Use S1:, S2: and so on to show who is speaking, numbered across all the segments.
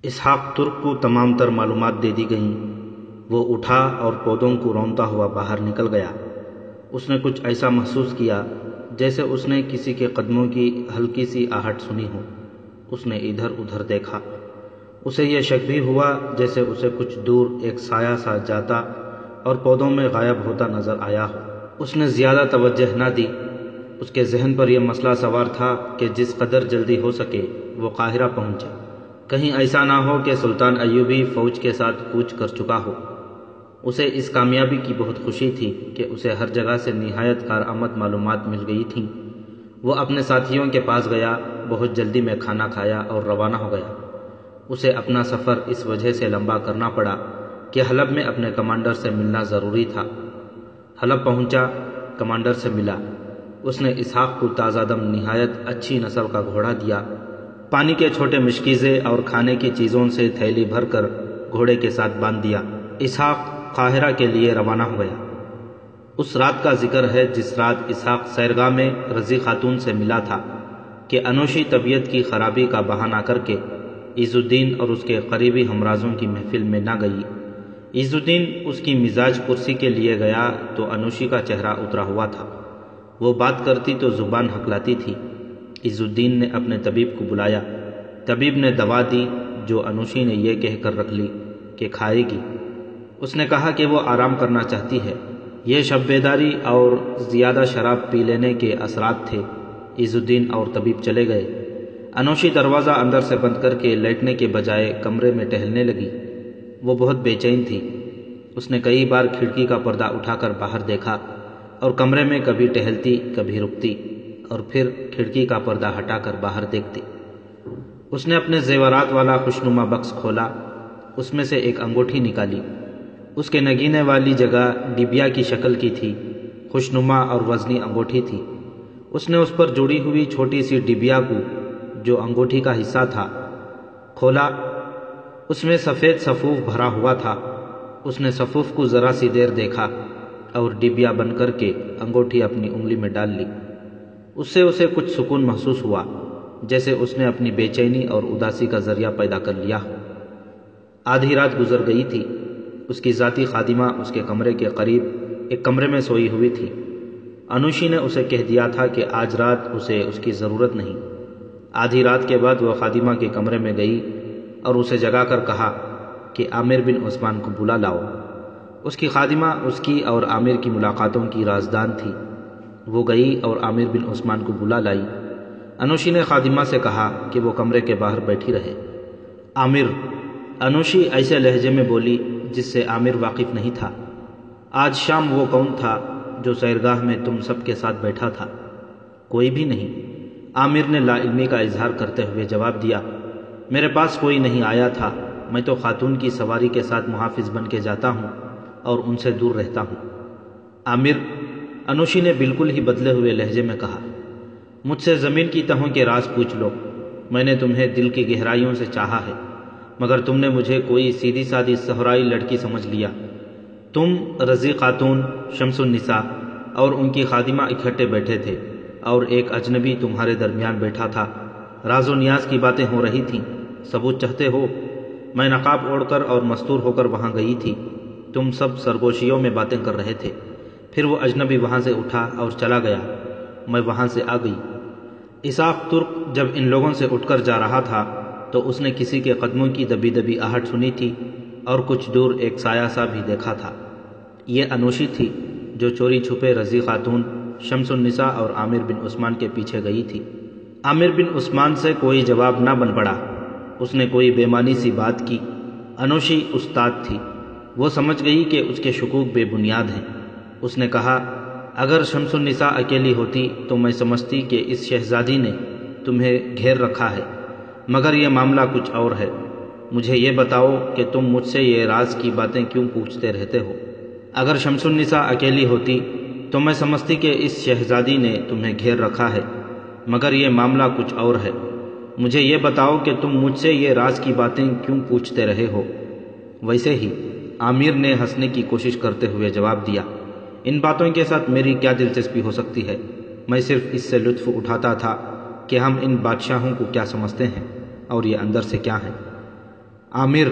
S1: اسحاق ترک کو تمام تر معلومات دے دی گئیں۔ وہ اٹھا اور پودوں کو رونتا ہوا باہر نکل گیا۔ اس نے کچھ ایسا محسوس کیا جیسے اس نے کسی کے قدموں کی ہلکی سی آہٹ سنی ہو۔ اس نے ادھر ادھر دیکھا۔ اسے یہ شک بھی ہوا جیسے اسے کچھ دور ایک سایہ سا جاتا اور پودوں میں غائب ہوتا نظر آیا ہو۔ اس نے زیادہ توجہ نہ دی۔ اس کے ذہن پر یہ مسئلہ سوار تھا کہ جس قدر جلدی ہو سکے وہ قاہرہ پہنچے۔ کہیں ایسا نہ ہو کہ سلطان ایوبی فوج کے ساتھ کوچ کر چکا ہو۔ اسے اس کامیابی کی بہت خوشی تھی کہ اسے ہر جگہ سے نہایت کارآمد معلومات مل گئی تھیں۔ وہ اپنے ساتھیوں کے پاس گیا، بہت جلدی میں کھانا کھایا اور روانہ ہو گیا۔ اسے اپنا سفر اس وجہ سے لمبا کرنا پڑا کہ حلب میں اپنے کمانڈر سے ملنا ضروری تھا۔ حلب پہنچا، کمانڈر سے ملا۔ اس نے اسحاق کو تازہ دم نہایت اچھی نسل کا گھوڑا دیا، پانی کے چھوٹے مشکیزے اور کھانے کی چیزوں سے تھیلی بھر کر گھوڑے کے ساتھ باندھ دیا۔ اسحاق قاہرہ کے لیے روانہ ہو گیا۔ اس رات کا ذکر ہے جس رات اسحاق سیرگاہ میں رضی خاتون سے ملا تھا کہ انوشی طبیعت کی خرابی کا بہانہ کر کے عز الدین اور اس کے قریبی ہمرازوں کی محفل میں نہ گئی۔ عز الدین اس کی مزاج پرسی کے لیے گیا تو انوشی کا چہرہ اترا ہوا تھا۔ وہ بات کرتی تو زبان ہکلاتی تھی۔ عز الدین نے اپنے طبیب کو بلایا۔ طبیب نے دوا دی جو انوشی نے یہ کہہ کر رکھ لی کہ کھائے گی۔ اس نے کہا کہ وہ آرام کرنا چاہتی ہے۔ یہ شب بیداری اور زیادہ شراب پی لینے کے اثرات تھے۔ عز الدین اور طبیب چلے گئے۔ انوشی دروازہ اندر سے بند کر کے لیٹنے کے بجائے کمرے میں ٹہلنے لگی۔ وہ بہت بے چین تھی۔ اس نے کئی بار کھڑکی کا پردہ اٹھا کر باہر دیکھا اور کمرے میں کبھی ٹہلتی کبھی رکتی اور پھر کھڑکی کا پردہ ہٹا کر باہر دیکھتی۔ اس نے اپنے زیورات والا خوشنما بکس کھولا، اس میں سے ایک انگوٹھی نکالی۔ اس کے نگینے والی جگہ ڈبیا کی شکل کی تھی، خوشنما اور وزنی انگوٹھی تھی۔ اس نے اس پر جڑی ہوئی چھوٹی سی ڈبیا کو جو انگوٹھی کا حصہ تھا کھولا۔ اس میں سفید صفوف بھرا ہوا تھا۔ اس نے صفوف کو ذرا سی دیر دیکھا اور ڈبیا بند کر کے انگوٹھی اپنی انگلی میں ڈال لی۔ اس سے اسے کچھ سکون محسوس ہوا جیسے اس نے اپنی بے چینی اور اداسی کا ذریعہ پیدا کر لیا ہو۔ آدھی رات گزر گئی تھی۔ اس کی ذاتی خادمہ اس کے کمرے کے قریب ایک کمرے میں سوئی ہوئی تھی۔ انوشی نے اسے کہہ دیا تھا کہ آج رات اسے اس کی ضرورت نہیں۔ آدھی رات کے بعد وہ خادمہ کے کمرے میں گئی اور اسے جگا کر کہا کہ عامر بن عثمان کو بلا لاؤ۔ اس کی خادمہ اس کی اور عامر کی ملاقاتوں کی رازدان تھی۔ وہ گئی اور عامر بن عثمان کو بلا لائی۔ انوشی نے خادمہ سے کہا کہ وہ کمرے کے باہر بیٹھی رہے۔ عامر، انوشی ایسے لہجے میں بولی جس سے عامر واقف نہیں تھا۔ آج شام وہ کون تھا جو سیرگاہ میں تم سب کے ساتھ بیٹھا تھا؟ کوئی بھی نہیں، عامر نے لا علمی کا اظہار کرتے ہوئے جواب دیا۔ میرے پاس کوئی نہیں آیا تھا، میں تو خاتون کی سواری کے ساتھ محافظ بن کے جاتا ہوں اور ان سے دور رہتا ہوں۔ عامر، انوشی نے بالکل ہی بدلے ہوئے لہجے میں کہا، مجھ سے زمین کی تہوں کے راز پوچھ لو۔ میں نے تمہیں دل کی گہرائیوں سے چاہا ہے، مگر تم نے مجھے کوئی سیدھی سادی صحرائی لڑکی سمجھ لیا۔ تم، رضی خاتون، شمس النساء اور ان کی خادمہ اکٹھے بیٹھے تھے اور ایک اجنبی تمہارے درمیان بیٹھا تھا۔ راز و نیاز کی باتیں ہو رہی تھیں۔ ثبوت چاہتے ہو؟ میں نقاب اوڑھ کر اور مستور ہو کر وہاں گئی تھی۔ تم سب سرگوشیوں میں باتیں کر رہے تھے۔ پھر وہ اجنبی وہاں سے اٹھا اور چلا گیا۔ میں وہاں سے آ گئی۔ اسحاق ترک جب ان لوگوں سے اٹھ کر جا رہا تھا تو اس نے کسی کے قدموں کی دبی دبی آہٹ سنی تھی اور کچھ دور ایک سایہ سا بھی دیکھا تھا۔ یہ انوشی تھی جو چوری چھپے رضی خاتون، شمس النساء اور عامر بن عثمان کے پیچھے گئی تھی۔ عامر بن عثمان سے کوئی جواب نہ بن پڑا۔ اس نے کوئی بے معنی سی بات کی۔ انوشی استاد تھی۔ وہ سمجھ گئی کہ اس کے شکوک بے بنیاد ہیں۔ اس نے کہا، اگر شمس النساء اکیلی ہوتی تو میں سمجھتی کہ اس شہزادی نے تمہیں گھیر رکھا ہے، مگر یہ معاملہ کچھ اور ہے۔ مجھے یہ بتاؤ کہ تم مجھ سے یہ راز کی باتیں کیوں پوچھتے رہتے ہو؟ اگر شمس النساء اکیلی ہوتی تو میں سمجھتی کہ اس شہزادی نے تمہیں گھیر رکھا ہے، مگر یہ معاملہ کچھ اور ہے۔ مجھے یہ بتاؤ کہ تم مجھ سے یہ راز کی باتیں کیوں پوچھتے رہے ہو؟ ویسے ہی عامر نے ہنسنے کی کوشش کرتے ہوئے جواب دیا، ان باتوں کے ساتھ میری کیا دلچسپی ہو سکتی ہے؟ میں صرف اس سے لطف اٹھاتا تھا کہ ہم ان بادشاہوں کو کیا سمجھتے ہیں اور یہ اندر سے کیا ہیں۔ عامر،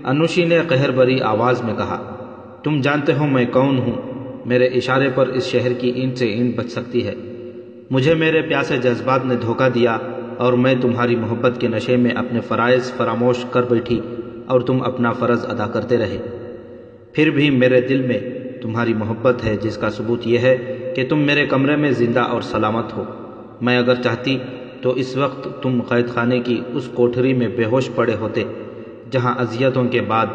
S1: انوشی نے قہر بری آواز میں کہا، تم جانتے ہو میں کون ہوں؟ میرے اشارے پر اس شہر کی اینٹ سے اینٹ بچ سکتی ہے۔ مجھے میرے پیاسے جذبات نے دھوکہ دیا اور میں تمہاری محبت کے نشے میں اپنے فرائض فراموش کر بیٹھی اور تم اپنا فرض ادا کرتے رہے۔ پھر بھی میرے دل میں تمہاری محبت ہے، جس کا ثبوت یہ ہے کہ تم میرے کمرے میں زندہ اور سلامت ہو۔ میں اگر چاہتی تو اس وقت تم قید خانے کی اس کوٹھری میں بے ہوش پڑے ہوتے جہاں اذیتوں کے بعد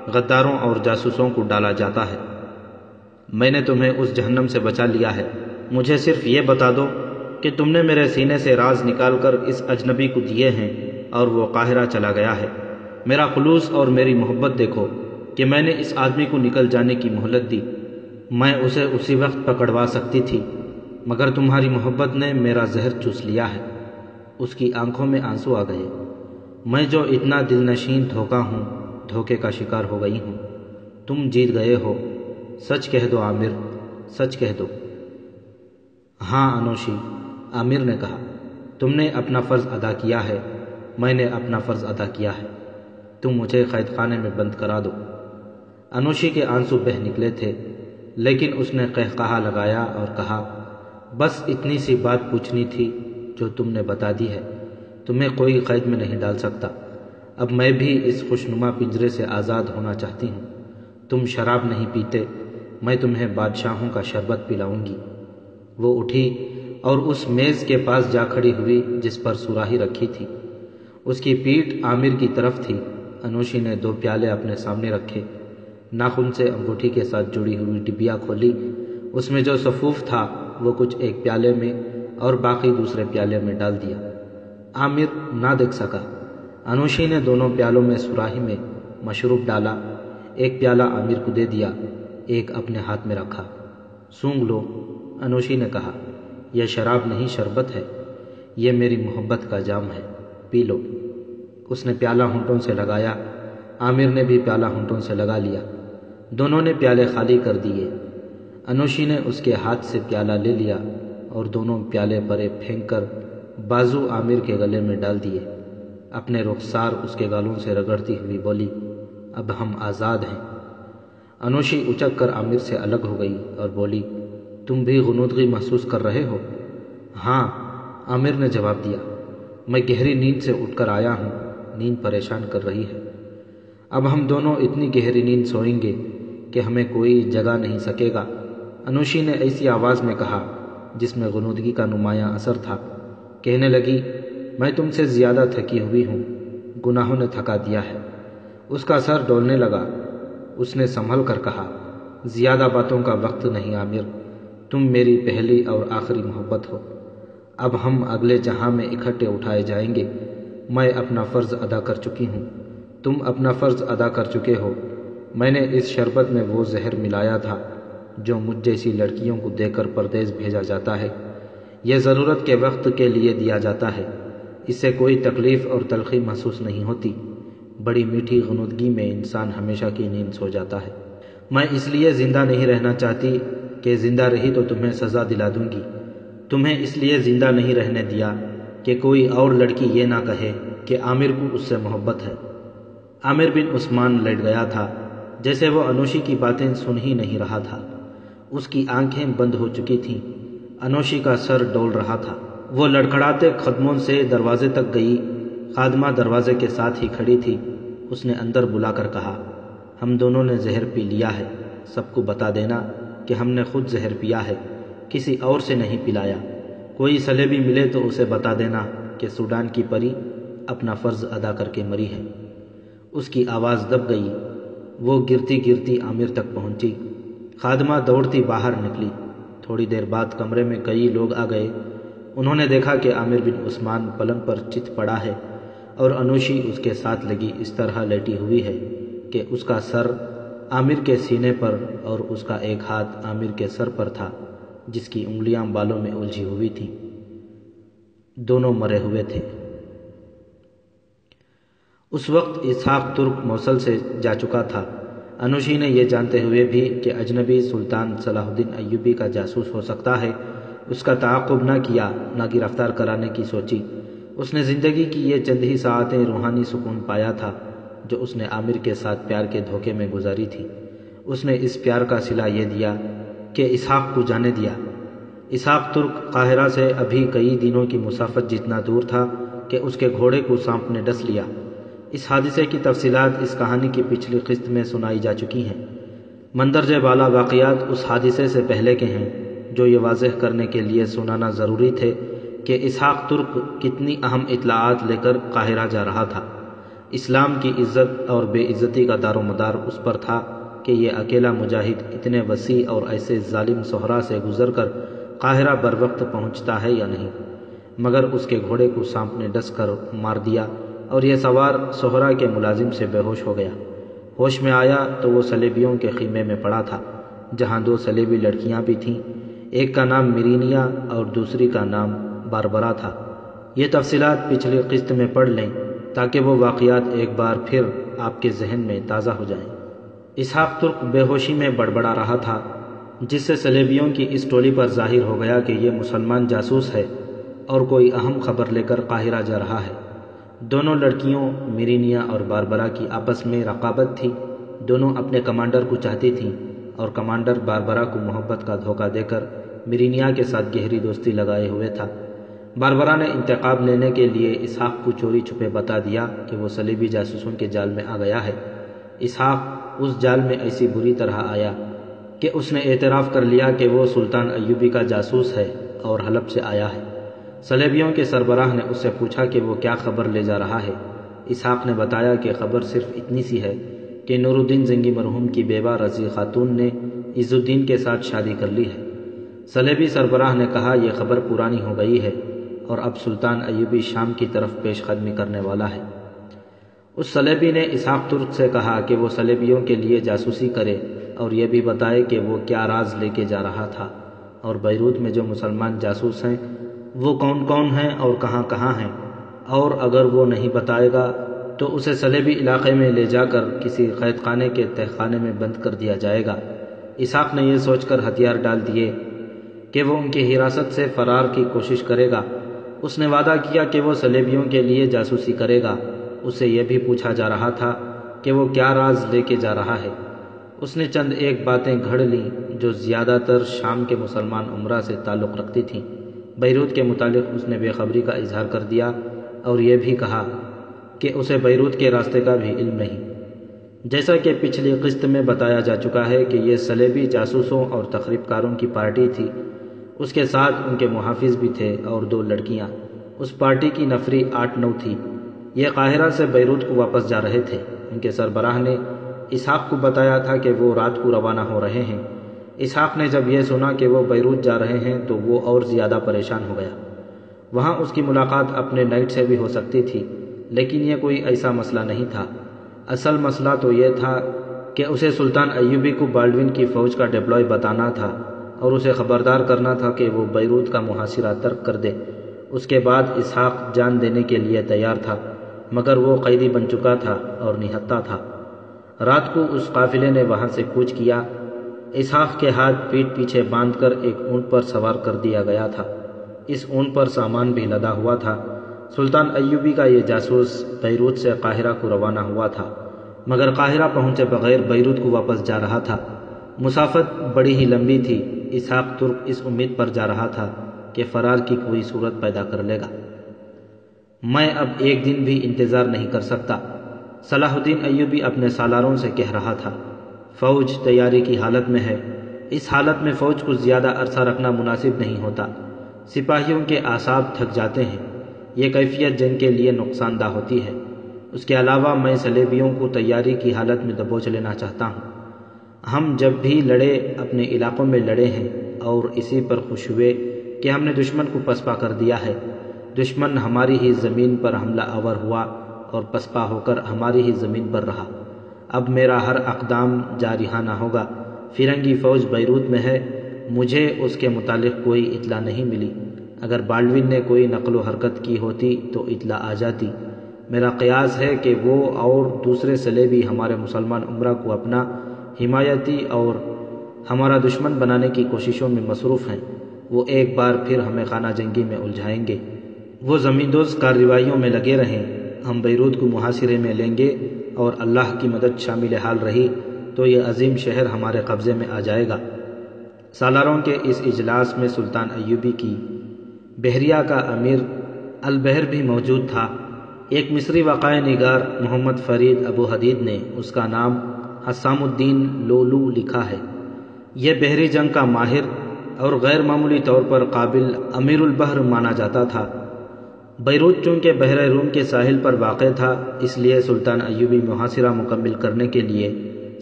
S1: غداروں اور جاسوسوں کو ڈالا جاتا ہے۔ میں نے تمہیں اس جہنم سے بچا لیا ہے۔ مجھے صرف یہ بتا دو کہ تم نے میرے سینے سے راز نکال کر اس اجنبی کو دیے ہیں اور وہ قاہرہ چلا گیا ہے۔ میرا خلوص اور میری محبت دیکھو کہ میں نے اس آدمی کو نکل جانے کی مہلت دی۔ میں اسے اسی وقت پکڑوا سکتی تھی، مگر تمہاری محبت نے میرا زہر چوس لیا ہے۔ اس کی آنکھوں میں آنسو آ گئے۔ میں جو اتنا دل نشین دھوکا ہوں، دھوکے کا شکار ہو گئی ہوں۔ تم جیت گئے ہو۔ سچ کہہ دو عامر، سچ کہہ دو۔ ہاں انوشی، عامر نے کہا، تم نے اپنا فرض ادا کیا ہے، میں نے اپنا فرض ادا کیا ہے۔ تم مجھے قید خانے میں بند کرا دو۔ انوشی کے آنسو بہہ نکلے تھے، لیکن اس نے قہقہا لگایا اور کہا، بس اتنی سی بات پوچھنی تھی جو تم نے بتا دی ہے۔ تمہیں کوئی قید میں نہیں ڈال سکتا۔ اب میں بھی اس خوشنما پنجرے سے آزاد ہونا چاہتی ہوں۔ تم شراب نہیں پیتے، میں تمہیں بادشاہوں کا شربت پلاؤں گی۔ وہ اٹھی اور اس میز کے پاس جا کھڑی ہوئی جس پر سراہی رکھی تھی۔ اس کی پیٹھ عامر کی طرف تھی۔ انوشی نے 2 پیالے اپنے سامنے رکھے، ناخن سے انگوٹھی کے ساتھ جڑی ہوئی ڈبیا کھولی۔ اس میں جو سفوف تھا وہ کچھ ایک پیالے میں اور باقی دوسرے پیالے میں ڈال دیا۔ عامر نہ دیکھ سکا۔ انوشی نے دونوں پیالوں میں سراہی میں مشروب ڈالا۔ ایک پیالہ عامر کو دے دیا، ایک اپنے ہاتھ میں رکھا۔ سونگھ لو، انوشی نے کہا، یہ شراب نہیں شربت ہے، یہ میری محبت کا جام ہے، پی لو۔ اس نے پیالہ ہونٹوں سے لگایا، عامر نے بھی پیالہ ہونٹوں سے لگا لیا۔ دونوں نے پیالے خالی کر دیے۔ انوشی نے اس کے ہاتھ سے پیالہ لے لیا اور دونوں پیالے پرے پھینک کر بازو عامر کے گلے میں ڈال دیے۔ اپنے رخسار اس کے گالوں سے رگڑتی ہوئی بولی، اب ہم آزاد ہیں۔ انوشی اچک کر عامر سے الگ ہو گئی اور بولی، تم بھی غنودگی محسوس کر رہے ہو؟ ہاں، عامر نے جواب دیا، میں گہری نیند سے اٹھ کر آیا ہوں، نیند پریشان کر رہی ہے۔ اب ہم دونوں اتنی گہری نیند سوئیں گے کہ ہمیں کوئی جگا نہیں سکے گا۔ انوشی نے ایسی آواز میں کہا جس میں غنودگی کا نمایاں اثر تھا۔ کہنے لگی، میں تم سے زیادہ تھکی ہوئی ہوں، گناہوں نے تھکا دیا ہے۔ اس کا سر ڈولنے لگا۔ اس نے سنبھل کر کہا، زیادہ باتوں کا وقت نہیں عامر، تم میری پہلی اور آخری محبت ہو۔ اب ہم اگلے جہاں میں اکٹھے اٹھائے جائیں گے۔ میں اپنا فرض ادا کر چکی ہوں، تم اپنا فرض ادا کر چکے ہو۔ میں نے اس شربت میں وہ زہر ملایا تھا جو مجھ جیسی لڑکیوں کو دے کر پردیس بھیجا جاتا ہے۔ یہ ضرورت کے وقت کے لیے دیا جاتا ہے، اس سے کوئی تکلیف اور تلخی محسوس نہیں ہوتی۔ بڑی میٹھی غنودگی میں انسان ہمیشہ کی نیند سو جاتا ہے۔ میں اس لیے زندہ نہیں رہنا چاہتی کہ زندہ رہی تو تمہیں سزا دلا دوں گی۔ تمہیں اس لیے زندہ نہیں رہنے دیا کہ کوئی اور لڑکی یہ نہ کہے کہ عامر کو اس سے محبت ہے۔ عامر بن عثمان لیٹ گیا تھا، جیسے وہ انوشی کی باتیں سن ہی نہیں رہا تھا۔ اس کی آنکھیں بند ہو چکی تھیں، انوشی کا سر ڈول رہا تھا۔ وہ لڑکھڑاتے قدموں سے دروازے تک گئی۔ خادمہ دروازے کے ساتھ ہی کھڑی تھی۔ اس نے اندر بلا کر کہا، ہم دونوں نے زہر پی لیا ہے، سب کو بتا دینا کہ ہم نے خود زہر پیا ہے، کسی اور سے نہیں پلایا۔ کوئی سلیبی ملے تو اسے بتا دینا کہ سوڈان کی پری اپنا فرض ادا کر کے مری ہے۔ اس کی آواز دب گئی۔ وہ گرتی گرتی عامر تک پہنچی۔ خادمہ دوڑتی باہر نکلی۔ تھوڑی دیر بعد کمرے میں کئی لوگ آ گئے۔ انہوں نے دیکھا کہ عامر بن عثمان پلنگ پر چت پڑا ہے اور انوشی اس کے ساتھ لگی اس طرح لیٹی ہوئی ہے کہ اس کا سر عامر کے سینے پر اور اس کا ایک ہاتھ عامر کے سر پر تھا جس کی انگلیاں بالوں میں الجھی ہوئی تھیں۔ دونوں مرے ہوئے تھے۔ اس وقت اسحاق ترک موصل سے جا چکا تھا۔ انوشی نے یہ جانتے ہوئے بھی کہ اجنبی سلطان صلاح الدین ایوبی کا جاسوس ہو سکتا ہے، اس کا تعاقب نہ کیا، نہ گرفتار کرانے کی سوچی۔ اس نے زندگی کی یہ چند ہی ساعتیں روحانی سکون پایا تھا جو اس نے عامر کے ساتھ پیار کے دھوکے میں گزاری تھی۔ اس نے اس پیار کا صلہ یہ دیا کہ اسحاق کو جانے دیا۔ اسحاق ترک قاہرہ سے ابھی کئی دنوں کی مسافت جتنا دور تھا کہ اس کے گھوڑے کو سانپ نے ڈس لیا۔ اس حادثے کی تفصیلات اس کہانی کی پچھلی قسط میں سنائی جا چکی ہیں۔ مندرجہ بالا واقعات اس حادثے سے پہلے کے ہیں، جو یہ واضح کرنے کے لیے سنانا ضروری تھے کہ اسحاق ترک کتنی اہم اطلاعات لے کر قاہرہ جا رہا تھا۔ اسلام کی عزت اور بے عزتی کا دار و مدار اس پر تھا کہ یہ اکیلا مجاہد اتنے وسیع اور ایسے ظالم صحرا سے گزر کر قاہرہ بر وقت پہنچتا ہے یا نہیں، مگر اس کے گھوڑے کو سانپ نے ڈس کر مار دیا اور یہ سوار صحرا کے ملازم سے بے ہوش ہو گیا۔ ہوش میں آیا تو وہ صلیبیوں کے خیمے میں پڑا تھا، جہاں 2 صلیبی لڑکیاں بھی تھیں، ایک کا نام مرینیا اور دوسری کا نام باربرا تھا۔ یہ تفصیلات پچھلی قسط میں پڑھ لیں تاکہ وہ واقعات ایک بار پھر آپ کے ذہن میں تازہ ہو جائیں۔ اسحاق ترک بے ہوشی میں بڑبڑا رہا تھا، جس سے صلیبیوں کی اس ٹولی پر ظاہر ہو گیا کہ یہ مسلمان جاسوس ہے اور کوئی اہم خبر لے کر قاہرہ جا رہا ہے۔ دونوں لڑکیوں مرینیا اور باربرا کی آپس میں رقابت تھی۔ دونوں اپنے کمانڈر کو چاہتی تھیں اور کمانڈر باربرا کو محبت کا دھوکہ دے کر مرینیا کے ساتھ گہری دوستی لگائے ہوئے تھا۔ باربرا نے انتقام لینے کے لیے اسحاق کو چوری چھپے بتا دیا کہ وہ صلیبی جاسوسوں کے جال میں آ گیا ہے۔ اسحاق اس جال میں ایسی بری طرح آیا کہ اس نے اعتراف کر لیا کہ وہ سلطان ایوبی کا جاسوس ہے اور حلب سے آیا ہے۔ صلیبیوں کے سربراہ نے اس سے پوچھا کہ وہ کیا خبر لے جا رہا ہے۔ اسحاق نے بتایا کہ خبر صرف اتنی سی ہے کہ نور الدین زنگی مرحوم کی بیوہ رضی خاتون نے عز الدین کے ساتھ شادی کر لی ہے۔ صلیبی سربراہ نے کہا یہ خبر پرانی ہو گئی ہے اور اب سلطان ایوبی شام کی طرف پیش قدمی کرنے والا ہے۔ اس صلیبی نے اسحاق ترک سے کہا کہ وہ صلیبیوں کے لیے جاسوسی کرے اور یہ بھی بتائے کہ وہ کیا راز لے کے جا رہا تھا اور بیروت میں جو مسلمان جاسوس ہیں وہ کون کون ہیں اور کہاں کہاں ہیں، اور اگر وہ نہیں بتائے گا تو اسے صلیبی علاقے میں لے جا کر کسی قید خانے کے تہ خانے میں بند کر دیا جائے گا۔ اسحاق نے یہ سوچ کر ہتھیار ڈال دیے کہ وہ ان کی حراست سے فرار کی کوشش کرے گا۔ اس نے وعدہ کیا کہ وہ صلیبیوں کے لیے جاسوسی کرے گا۔ اس سے یہ بھی پوچھا جا رہا تھا کہ وہ کیا راز لے کے جا رہا ہے۔ اس نے چند ایک باتیں گھڑ لیں جو زیادہ تر شام کے مسلمان امراء سے تعلق رکھتی تھیں۔ بیروت کے متعلق اس نے بے خبری کا اظہار کر دیا اور یہ بھی کہا کہ اسے بیروت کے راستے کا بھی علم نہیں۔ جیسا کہ پچھلی قسط میں بتایا جا چکا ہے کہ یہ صلیبی جاسوسوں اور تخریب کاروں کی پارٹی تھی۔ اس کے ساتھ ان کے محافظ بھی تھے اور 2 لڑکیاں۔ اس پارٹی کی نفری 8-9 تھی۔ یہ قاہرہ سے بیروت کو واپس جا رہے تھے۔ ان کے سربراہ نے اسحاق کو بتایا تھا کہ وہ رات کو روانہ ہو رہے ہیں۔ اسحاق نے جب یہ سنا کہ وہ بیروت جا رہے ہیں تو وہ اور زیادہ پریشان ہو گیا۔ وہاں اس کی ملاقات اپنے نائٹ سے بھی ہو سکتی تھی، لیکن یہ کوئی ایسا مسئلہ نہیں تھا۔ اصل مسئلہ تو یہ تھا کہ اسے سلطان ایوبی کو بالڈوین کی فوج کا ڈپلوائے بتانا تھا اور اسے خبردار کرنا تھا کہ وہ بیروت کا محاصرہ ترک کر دے۔ اس کے بعد اسحاق جان دینے کے لیے تیار تھا، مگر وہ قیدی بن چکا تھا اور نہتہ تھا۔ رات کو اس قافلے نے وہاں سے کوچ کیا۔ اسحاق کے ہاتھ پیٹھ پیچھے باندھ کر ایک اونٹ پر سوار کر دیا گیا تھا۔ اس اونٹ پر سامان بھی لدا ہوا تھا۔ سلطان ایوبی کا یہ جاسوس بیروت سے قاہرہ کو روانہ ہوا تھا، مگر قاہرہ پہنچے بغیر بیروت کو واپس جا رہا تھا۔ مسافت بڑی ہی لمبی تھی۔ اسحاق ترک اس امید پر جا رہا تھا کہ فرار کی کوئی صورت پیدا کر لے گا۔ میں اب ایک دن بھی انتظار نہیں کر سکتا، صلاح الدین ایوبی اپنے سالاروں سے کہہ رہا تھا۔ فوج تیاری کی حالت میں ہے۔ اس حالت میں فوج کو زیادہ عرصہ رکھنا مناسب نہیں ہوتا۔ سپاہیوں کے اعصاب تھک جاتے ہیں۔ یہ کیفیت جنگ کے لیے نقصان دہ ہوتی ہے۔ اس کے علاوہ میں صلیبیوں کو تیاری کی حالت میں دبوچ لینا چاہتا ہوں۔ ہم جب بھی لڑے اپنے علاقوں میں لڑے ہیں اور اسی پر خوش ہوئے کہ ہم نے دشمن کو پسپا کر دیا ہے۔ دشمن ہماری ہی زمین پر حملہ آور ہوا اور پسپا ہو کر ہماری ہی زمین پر رہا۔ اب میرا ہر اقدام جارحانہ ہوگا۔ فرنگی فوج بیروت میں ہے، مجھے اس کے متعلق کوئی اطلاع نہیں ملی۔ اگر بالڈوین نے کوئی نقل و حرکت کی ہوتی تو اطلاع آ جاتی۔ میرا قیاس ہے کہ وہ اور دوسرے صلیبی ہمارے مسلمان امراء کو اپنا حمایتی اور ہمارا دشمن بنانے کی کوششوں میں مصروف ہیں۔ وہ ایک بار پھر ہمیں خانہ جنگی میں الجھائیں گے۔ وہ زمیندوز کارروائیوں میں لگے رہیں ہم بیروت کو محاصرے میں لیں گے اور اللہ کی مدد شامل حال رہی تو یہ عظیم شہر ہمارے قبضے میں آ جائے گا۔ سالاروں کے اس اجلاس میں سلطان ایوبی کی بحریہ کا امیر البحر بھی موجود تھا۔ ایک مصری وقائع نگار محمد فرید ابو حدید نے اس کا نام حسام الدین لولو لکھا ہے۔ یہ بحری جنگ کا ماہر اور غیر معمولی طور پر قابل امیر البحر مانا جاتا تھا۔ بیروت چونکہ بحر روم کے ساحل پر واقع تھا، اس لیے سلطان ایوبی محاصرہ مکمل کرنے کے لیے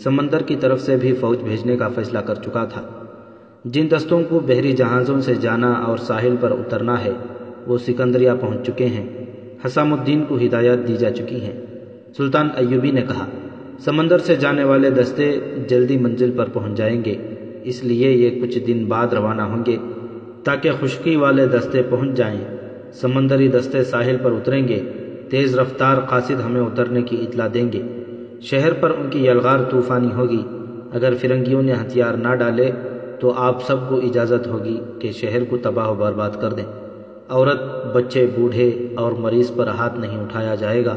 S1: سمندر کی طرف سے بھی فوج بھیجنے کا فیصلہ کر چکا تھا۔ جن دستوں کو بحری جہازوں سے جانا اور ساحل پر اترنا ہے وہ سکندریہ پہنچ چکے ہیں۔ حسام الدین کو ہدایات دی جا چکی ہیں۔ سلطان ایوبی نے کہا، سمندر سے جانے والے دستے جلدی منزل پر پہنچ جائیں گے، اس لیے یہ کچھ دن بعد روانہ ہوں گے تاکہ خشکی والے دستے پہنچ جائیں۔ سمندری دستے ساحل پر اتریں گے، تیز رفتار قاصد ہمیں اترنے کی اطلاع دیں گے۔ شہر پر ان کی یلغار طوفانی ہوگی۔ اگر فرنگیوں نے ہتھیار نہ ڈالے تو آپ سب کو اجازت ہوگی کہ شہر کو تباہ و برباد کر دیں۔ عورت، بچے، بوڑھے اور مریض پر ہاتھ نہیں اٹھایا جائے گا،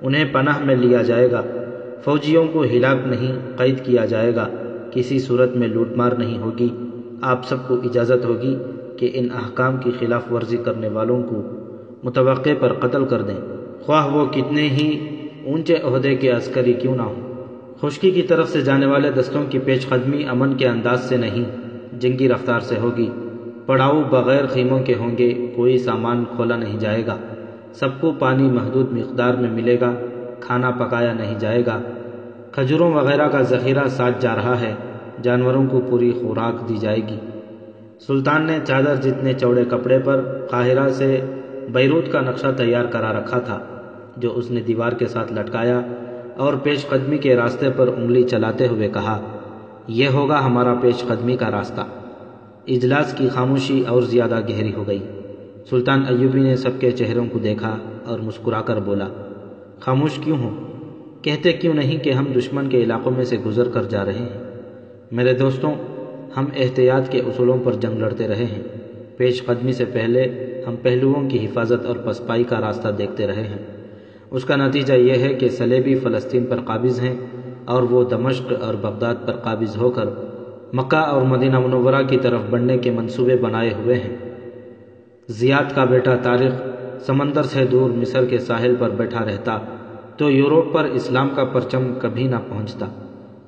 S1: انہیں پناہ میں لیا جائے گا۔ فوجیوں کو ہلاک نہیں، قید کیا جائے گا، کسی صورت میں لوٹ مار نہیں ہوگی۔ آپ سب کو اجازت ہوگی کہ ان احکام کی خلاف ورزی کرنے والوں کو متوقع پر قتل کر دیں، خواہ وہ کتنے ہی اونچے عہدے کے عسکری کیوں نہ ہوں۔ خشکی کی طرف سے جانے والے دستوں کی پیش قدمی امن کے انداز سے نہیں، جنگی رفتار سے ہوگی۔ پڑاؤ بغیر خیموں کے ہوں گے، کوئی سامان کھولا نہیں جائے گا، سب کو پانی محدود مقدار میں ملے گا، کھانا پکایا نہیں جائے گا۔ کھجوروں وغیرہ کا ذخیرہ ساتھ جا رہا ہے، جانوروں کو پوری خوراک دی جائے گی۔ سلطان نے چادر جتنے چوڑے کپڑے پر قاہرہ سے بیروت کا نقشہ تیار کرا رکھا تھا، جو اس نے دیوار کے ساتھ لٹکایا اور پیش قدمی کے راستے پر انگلی چلاتے ہوئے کہا، یہ ہوگا ہمارا پیش قدمی کا راستہ۔ اجلاس کی خاموشی اور زیادہ گہری ہو گئی۔ سلطان ایوبی نے سب کے چہروں کو دیکھا اور مسکرا کر بولا، خاموش کیوں ہو؟ کہتے کیوں نہیں کہ ہم دشمن کے علاقوں میں سے گزر کر جا رہے ہیں؟ میرے دوستوں، ہم احتیاط کے اصولوں پر جنگ لڑتے رہے ہیں۔ پیش قدمی سے پہلے ہم پہلوؤں کی حفاظت اور پسپائی کا راستہ دیکھتے رہے ہیں۔ اس کا نتیجہ یہ ہے کہ صلیبی فلسطین پر قابض ہیں اور وہ دمشق اور بغداد پر قابض ہو کر مکہ اور مدینہ منورہ کی طرف بڑھنے کے منصوبے بنائے ہوئے ہیں۔ زیاد کا بیٹا طارق سمندر سے دور مصر کے ساحل پر بیٹھا رہتا تو یورپ پر اسلام کا پرچم کبھی نہ پہنچتا۔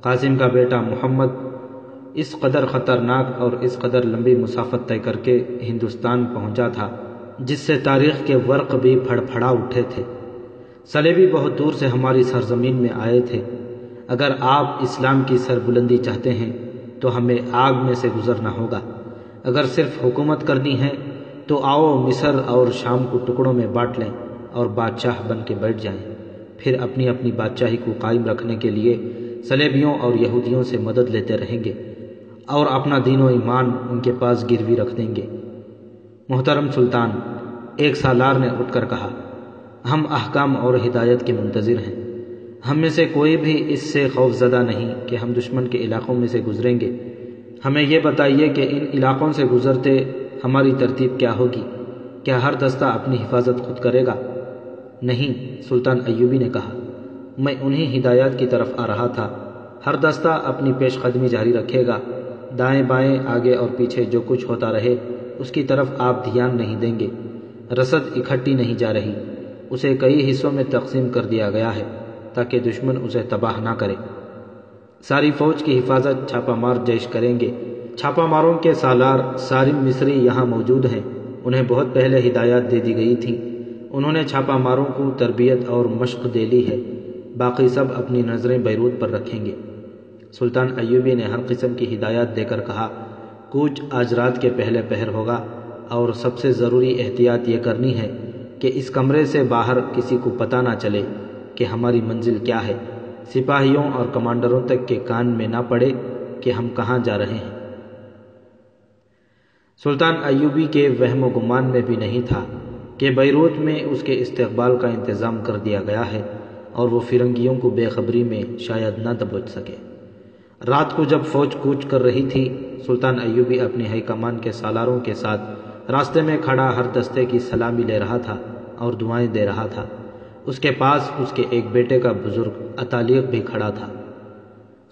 S1: قاسم کا بیٹا محمد اس قدر خطرناک اور اس قدر لمبی مسافت طے کر کے ہندوستان پہنچا تھا جس سے تاریخ کے ورق بھی پھڑ پھڑا اٹھے تھے۔ صلیبی بہت دور سے ہماری سرزمین میں آئے تھے۔ اگر آپ اسلام کی سربلندی چاہتے ہیں تو ہمیں آگ میں سے گزرنا ہوگا۔ اگر صرف حکومت کرنی ہے تو آؤ مصر اور شام کو ٹکڑوں میں بانٹ لیں اور بادشاہ بن کے بیٹھ جائیں، پھر اپنی اپنی بادشاہی کو قائم رکھنے کے لیے صلیبیوں اور یہودیوں سے مدد لیتے رہیں گے اور اپنا دین و ایمان ان کے پاس گروی رکھ دیں گے۔ محترم سلطان، ایک سالار نے اٹھ کر کہا، ہم احکام اور ہدایت کے منتظر ہیں۔ ہم میں سے کوئی بھی اس سے خوف زدہ نہیں کہ ہم دشمن کے علاقوں میں سے گزریں گے۔ ہمیں یہ بتائیے کہ ان علاقوں سے گزرتے ہماری ترتیب کیا ہوگی؟ کیا ہر دستہ اپنی حفاظت خود کرے گا؟ نہیں، سلطان ایوبی نے کہا، میں انہی ہدایات کی طرف آ رہا تھا۔ ہر دستہ اپنی پیش قدمی جاری رکھے گا، دائیں بائیں آگے اور پیچھے جو کچھ ہوتا رہے اس کی طرف آپ دھیان نہیں دیں گے۔ رسد اکٹھی نہیں جا رہی، اسے کئی حصوں میں تقسیم کر دیا گیا ہے تاکہ دشمن اسے تباہ نہ کرے۔ ساری فوج کی حفاظت چھاپہ مار جیش کریں گے۔ چھاپہ ماروں کے سالار سارم مصری یہاں موجود ہیں، انہیں بہت پہلے ہدایات دے دی گئی تھیں۔ انہوں نے چھاپہ ماروں کو تربیت اور مشق دے لی ہے، باقی سب اپنی نظریں بیروت پر رکھیں گے۔ سلطان ایوبی نے ہر قسم کی ہدایات دے کر کہا، کوچ آج رات کے پہلے پہر ہوگا اور سب سے ضروری احتیاط یہ کرنی ہے کہ اس کمرے سے باہر کسی کو پتہ نہ چلے کہ ہماری منزل کیا ہے، سپاہیوں اور کمانڈروں تک کے کان میں نہ پڑے کہ ہم کہاں جا رہے ہیں۔ سلطان ایوبی کے وہم و گمان میں بھی نہیں تھا کہ بیروت میں اس کے استقبال کا انتظام کر دیا گیا ہے اور وہ فرنگیوں کو بے خبری میں شاید نہ دبوچ سکے۔ رات کو جب فوج کوچ کر رہی تھی، سلطان ایوبی اپنی ہائی کمان کے سالاروں کے ساتھ راستے میں کھڑا ہر دستے کی سلامی لے رہا تھا اور دعائیں دے رہا تھا۔ اس کے پاس اس کے ایک بیٹے کا بزرگ اتالیق بھی کھڑا تھا۔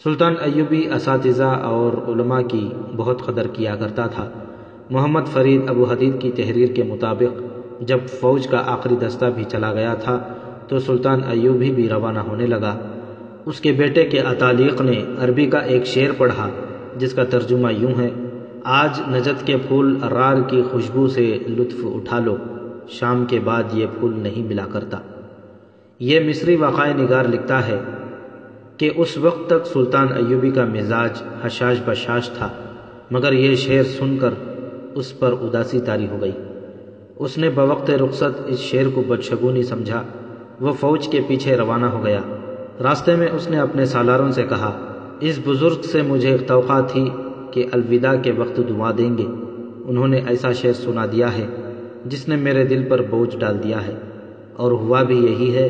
S1: سلطان ایوبی اساتذہ اور علماء کی بہت قدر کیا کرتا تھا۔ محمد فرید ابو حدید کی تحریر کے مطابق جب فوج کا آخری دستہ بھی چلا گیا تھا تو سلطان ایوبی بھی روانہ ہونے لگا۔ اس کے بیٹے کے اتالیق نے عربی کا ایک شعر پڑھا جس کا ترجمہ یوں ہے: آج نجد کے پھول رار کی خوشبو سے لطف اٹھا لو، شام کے بعد یہ پھول نہیں ملا کرتا۔ یہ مصری واقعہ نگار لکھتا ہے کہ اس وقت تک سلطان ایوبی کا مزاج حشاش بشاش تھا، مگر یہ شعر سن کر اس پر اداسی طاری ہو گئی۔ اس نے بوقت رخصت اس شعر کو بدشگونی سمجھا۔ وہ فوج کے پیچھے روانہ ہو گیا۔ راستے میں اس نے اپنے سالاروں سے کہا، اس بزرگ سے مجھے توقع تھی کہ الوداع کے وقت دعا دیں گے۔ انہوں نے ایسا شعر سنا دیا ہے جس نے میرے دل پر بوجھ ڈال دیا ہے، اور ہوا بھی یہی ہے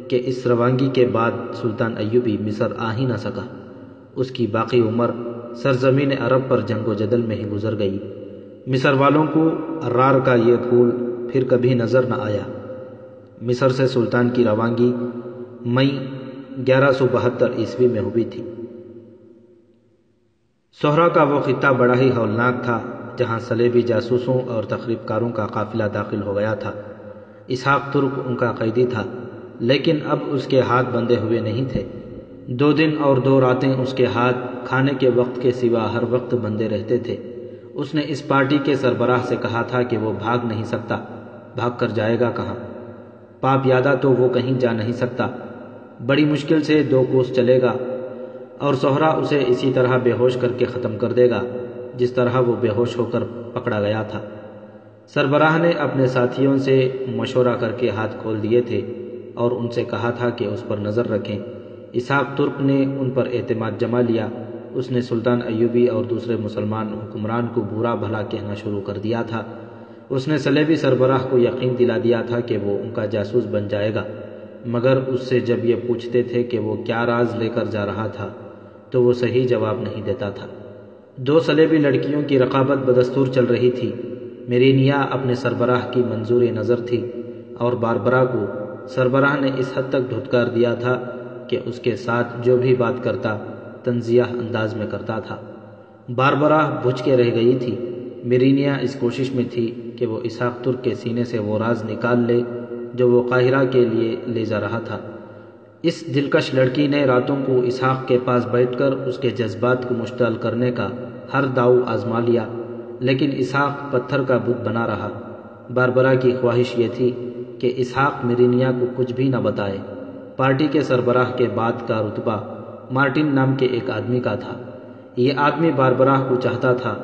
S1: کہ اس روانگی کے بعد سلطان ایوبی مصر آ ہی نہ سکا۔ اس کی باقی عمر سرزمین عرب پر جنگ و جدل میں ہی گزر گئی۔ مصر والوں کو رار کا یہ پھول پھر کبھی نظر نہ آیا۔ مصر سے سلطان کی روانگی مئی 1172 میں ہوئی تھی۔ صحرا کا وہ خطہ بڑا ہی ہولناک تھا جہاں صلیبی جاسوسوں اور تخریب کاروں کا قافلہ داخل ہو گیا تھا۔ اسحاق ترک ان کا قیدی تھا، لیکن اب اس کے ہاتھ بندھے ہوئے نہیں تھے۔ 2 دن اور 2 راتیں اس کے ہاتھ کھانے کے وقت کے سوا ہر وقت بندھے رہتے تھے۔ اس نے اس پارٹی کے سربراہ سے کہا تھا کہ وہ بھاگ نہیں سکتا، بھاگ کر جائے گا کہاں؟ پاپ یادہ تو وہ کہیں جا نہیں سکتا، بڑی مشکل سے 2 کوس چلے گا، اور صحرا اسے اسی طرح بے ہوش کر کے ختم کر دے گا جس طرح وہ بے ہوش ہو کر پکڑا گیا تھا۔ سربراہ نے اپنے ساتھیوں سے مشورہ کر کے ہاتھ کھول دیے تھے اور ان سے کہا تھا کہ اس پر نظر رکھیں۔ اسحاق ترک نے ان پر اعتماد جما لیا۔ اس نے سلطان ایوبی اور دوسرے مسلمان حکمران کو برا بھلا کہنا شروع کر دیا تھا۔ اس نے صلیبی سربراہ کو یقین دلا دیا تھا کہ وہ ان کا جاسوس بن جائے گا، مگر اس سے جب یہ پوچھتے تھے کہ وہ کیا راز لے کر جا رہا تھا تو وہ صحیح جواب نہیں دیتا تھا۔ 2 صلیبی لڑکیوں کی رقابت بدستور چل رہی تھی۔ میرینیا اپنے سربراہ کی منظور نظر تھی اور باربرا کو سربراہ نے اس حد تک دھتکار دیا تھا کہ اس کے ساتھ جو بھی بات کرتا طنزیہ انداز میں کرتا تھا۔ باربرا بجھ کے رہ گئی تھی۔ میرینیا اس کوشش میں تھی کہ وہ اسحاق ترک کے سینے سے وہ راز نکال لے جو وہ قاہرہ کے لیے لے جا رہا تھا۔ اس دلکش لڑکی نے راتوں کو اسحاق کے پاس بیٹھ کر اس کے جذبات کو مشتعل کرنے کا ہر داؤ آزما لیا، لیکن اسحاق پتھر کا بت بنا رہا۔ باربرا کی خواہش یہ تھی کہ اسحاق میرینیا کو کچھ بھی نہ بتائے۔ پارٹی کے سربراہ کے بعد کا رتبہ مارٹن نام کے ایک آدمی کا تھا۔ یہ آدمی باربرا کو چاہتا تھا،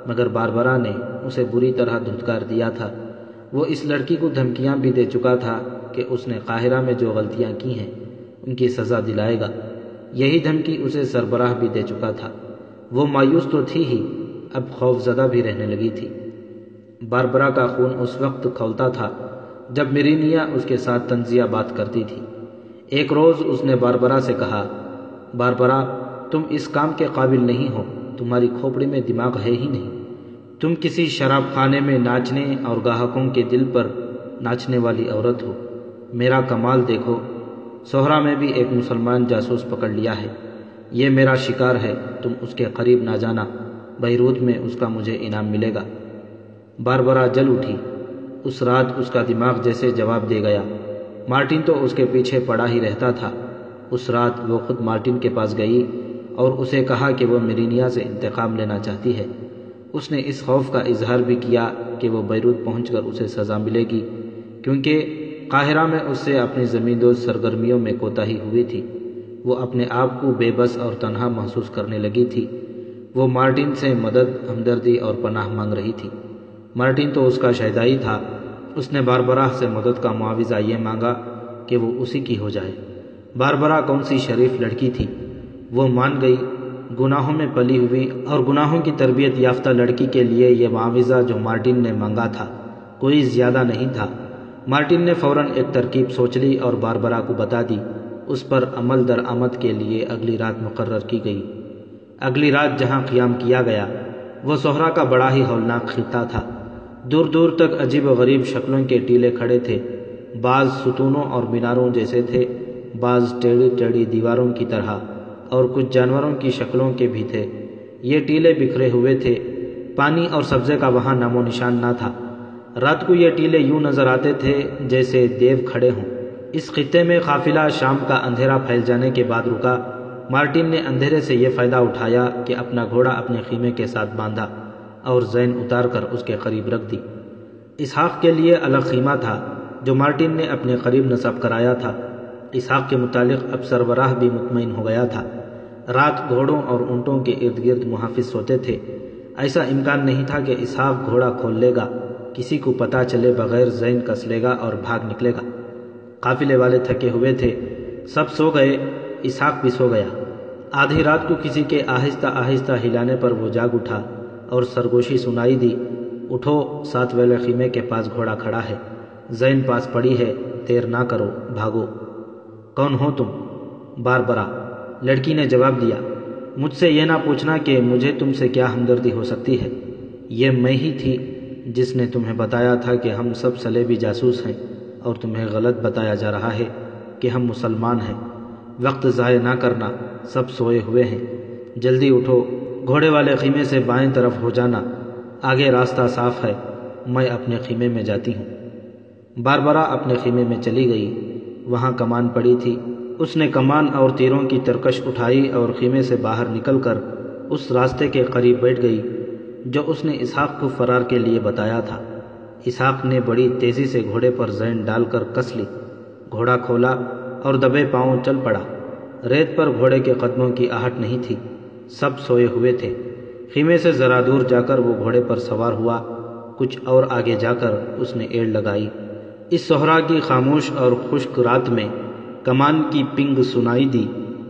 S1: مگر باربرا نے اسے بری طرح دھتکار دیا تھا۔ وہ اس لڑکی کو دھمکیاں بھی دے چکا تھا کہ اس نے قاہرہ میں جو غلطیاں کی ہیں ان کی سزا دلائے گا۔ یہی دھمکی اسے سربراہ بھی دے چکا تھا۔ وہ مایوس تو تھی ہی، اب خوف زدہ بھی رہنے لگی تھی۔ باربرا کا خون اس وقت کھولتا تھا جب میرینیا اس کے ساتھ طنزیہ بات کرتی تھی۔ ایک روز اس نے باربرا سے کہا، باربرا، تم اس کام کے قابل نہیں ہو، تمہاری کھوپڑی میں دماغ ہے ہی نہیں۔ تم کسی شراب خانے میں ناچنے اور گاہکوں کے دل پر ناچنے والی عورت ہو۔ میرا کمال دیکھو، صحرا میں بھی ایک مسلمان جاسوس پکڑ لیا ہے۔ یہ میرا شکار ہے، تم اس کے قریب نہ جانا، بیروت میں اس کا مجھے انعام ملے گا۔ باربرا جل اٹھی۔ اس رات اس کا دماغ جیسے جواب دے گیا۔ مارٹن تو اس کے پیچھے پڑا ہی رہتا تھا۔ اس رات وہ خود مارٹن کے پاس گئی اور اسے کہا کہ وہ میرینیا سے انتقام لینا چاہتی ہے۔ اس نے اس خوف کا اظہار بھی کیا کہ وہ بیروت پہنچ کر اسے سزا ملے گی، کیونکہ قاہرہ میں اس سے اپنی زمیندوز سرگرمیوں میں کوتاہی ہوئی تھی۔ وہ اپنے آپ کو بے بس اور تنہا محسوس کرنے لگی تھی۔ وہ مارٹن سے مدد، ہمدردی اور پناہ مانگ رہی تھی۔ مارٹن تو اس کا شہدائی تھا۔ اس نے باربرا سے مدد کا معاوضہ یہ مانگا کہ وہ اسی کی ہو جائے۔ باربرا کون سی شریف لڑکی تھی، وہ مان گئی۔ گناہوں میں پلی ہوئی اور گناہوں کی تربیت یافتہ لڑکی کے لیے یہ معاوضہ جو مارٹن نے مانگا تھا کوئی زیادہ نہیں تھا۔ مارٹن نے فوراً ایک ترکیب سوچ لی اور باربرا کو بتا دی۔ اس پر عمل درآمد کے لیے اگلی رات مقرر کی گئی۔ اگلی رات جہاں قیام کیا گیا وہ صحرا کا بڑا ہی ہولناک خطہ تھا۔ دور دور تک عجیب و غریب شکلوں کے ٹیلے کھڑے تھے۔ بعض ستونوں اور میناروں جیسے تھے، بعض ٹیڑھی ٹیڑھی دیواروں کی طرح، اور کچھ جانوروں کی شکلوں کے بھی تھے۔ یہ ٹیلے بکھرے ہوئے تھے، پانی اور سبزے کا وہاں نام و نشان نہ تھا۔ رات کو یہ ٹیلے یوں نظر آتے تھے جیسے دیو کھڑے ہوں۔ اس خطے میں قافلہ شام کا اندھیرا پھیل جانے کے بعد رکا۔ مارٹن نے اندھیرے سے یہ فائدہ اٹھایا کہ اپنا گھوڑا اپنے خیمے کے ساتھ باندھا اور زین اتار کر اس کے قریب رکھ دی۔ اسحاق کے لیے الگ خیمہ تھا جو مارٹن نے اپنے قریب نصب کرایا تھا۔ اسحاق کے متعلق اب سربراہ بھی مطمئن ہو گیا تھا۔ رات گھوڑوں اور اونٹوں کے ارد گرد محافظ سوتے تھے۔ ایسا امکان نہیں تھا کہ اسحاق گھوڑا کھول لے گا، کسی کو پتہ چلے بغیر زین کس لے گا اور بھاگ نکلے گا۔ قافلے والے تھکے ہوئے تھے، سب سو گئے، اسحاق بھی سو گیا۔ آدھی رات کو کسی کے آہستہ آہستہ ہلانے پر وہ جاگ اٹھا اور سرگوشی سنائی دی، اٹھو، ساتھ والے خیمے کے پاس گھوڑا کھڑا ہے، زین پاس پڑی ہے، دیر نہ کرو، بھاگو۔ کون ہو تم؟ باربرا، لڑکی نے جواب دیا۔ مجھ سے یہ نہ پوچھنا کہ مجھے تم سے کیا ہمدردی ہو سکتی ہے۔ یہ میں ہی تھی جس نے تمہیں بتایا تھا کہ ہم سب صلیبی جاسوس ہیں اور تمہیں غلط بتایا جا رہا ہے کہ ہم مسلمان ہیں۔ وقت ضائع نہ کرنا، سب سوئے ہوئے ہیں، جلدی اٹھو، گھوڑے والے خیمے سے بائیں طرف ہو جانا، آگے راستہ صاف ہے، میں اپنے خیمے میں جاتی ہوں۔ باربرا اپنے خیمے میں چلی گئی۔ وہاں کمان پڑی تھی۔ اس نے کمان اور تیروں کی ترکش اٹھائی اور خیمے سے باہر نکل کر اس راستے کے قریب بیٹھ گئی جو اس نے اسحاق کو فرار کے لیے بتایا تھا۔ اسحاق نے بڑی تیزی سے گھوڑے پر زین ڈال کر کس لی، گھوڑا کھولا اور دبے پاؤں چل پڑا۔ ریت پر گھوڑے کے قدموں کی آہٹ نہیں تھی، سب سوئے ہوئے تھے۔ خیمے سے ذرا دور جا کر وہ گھوڑے پر سوار ہوا، کچھ اور آگے جا کر اس نے ایڑ لگائی۔ اس صحرا کی خاموش اور خشک رات میں کمان کی پنگ سنائی دی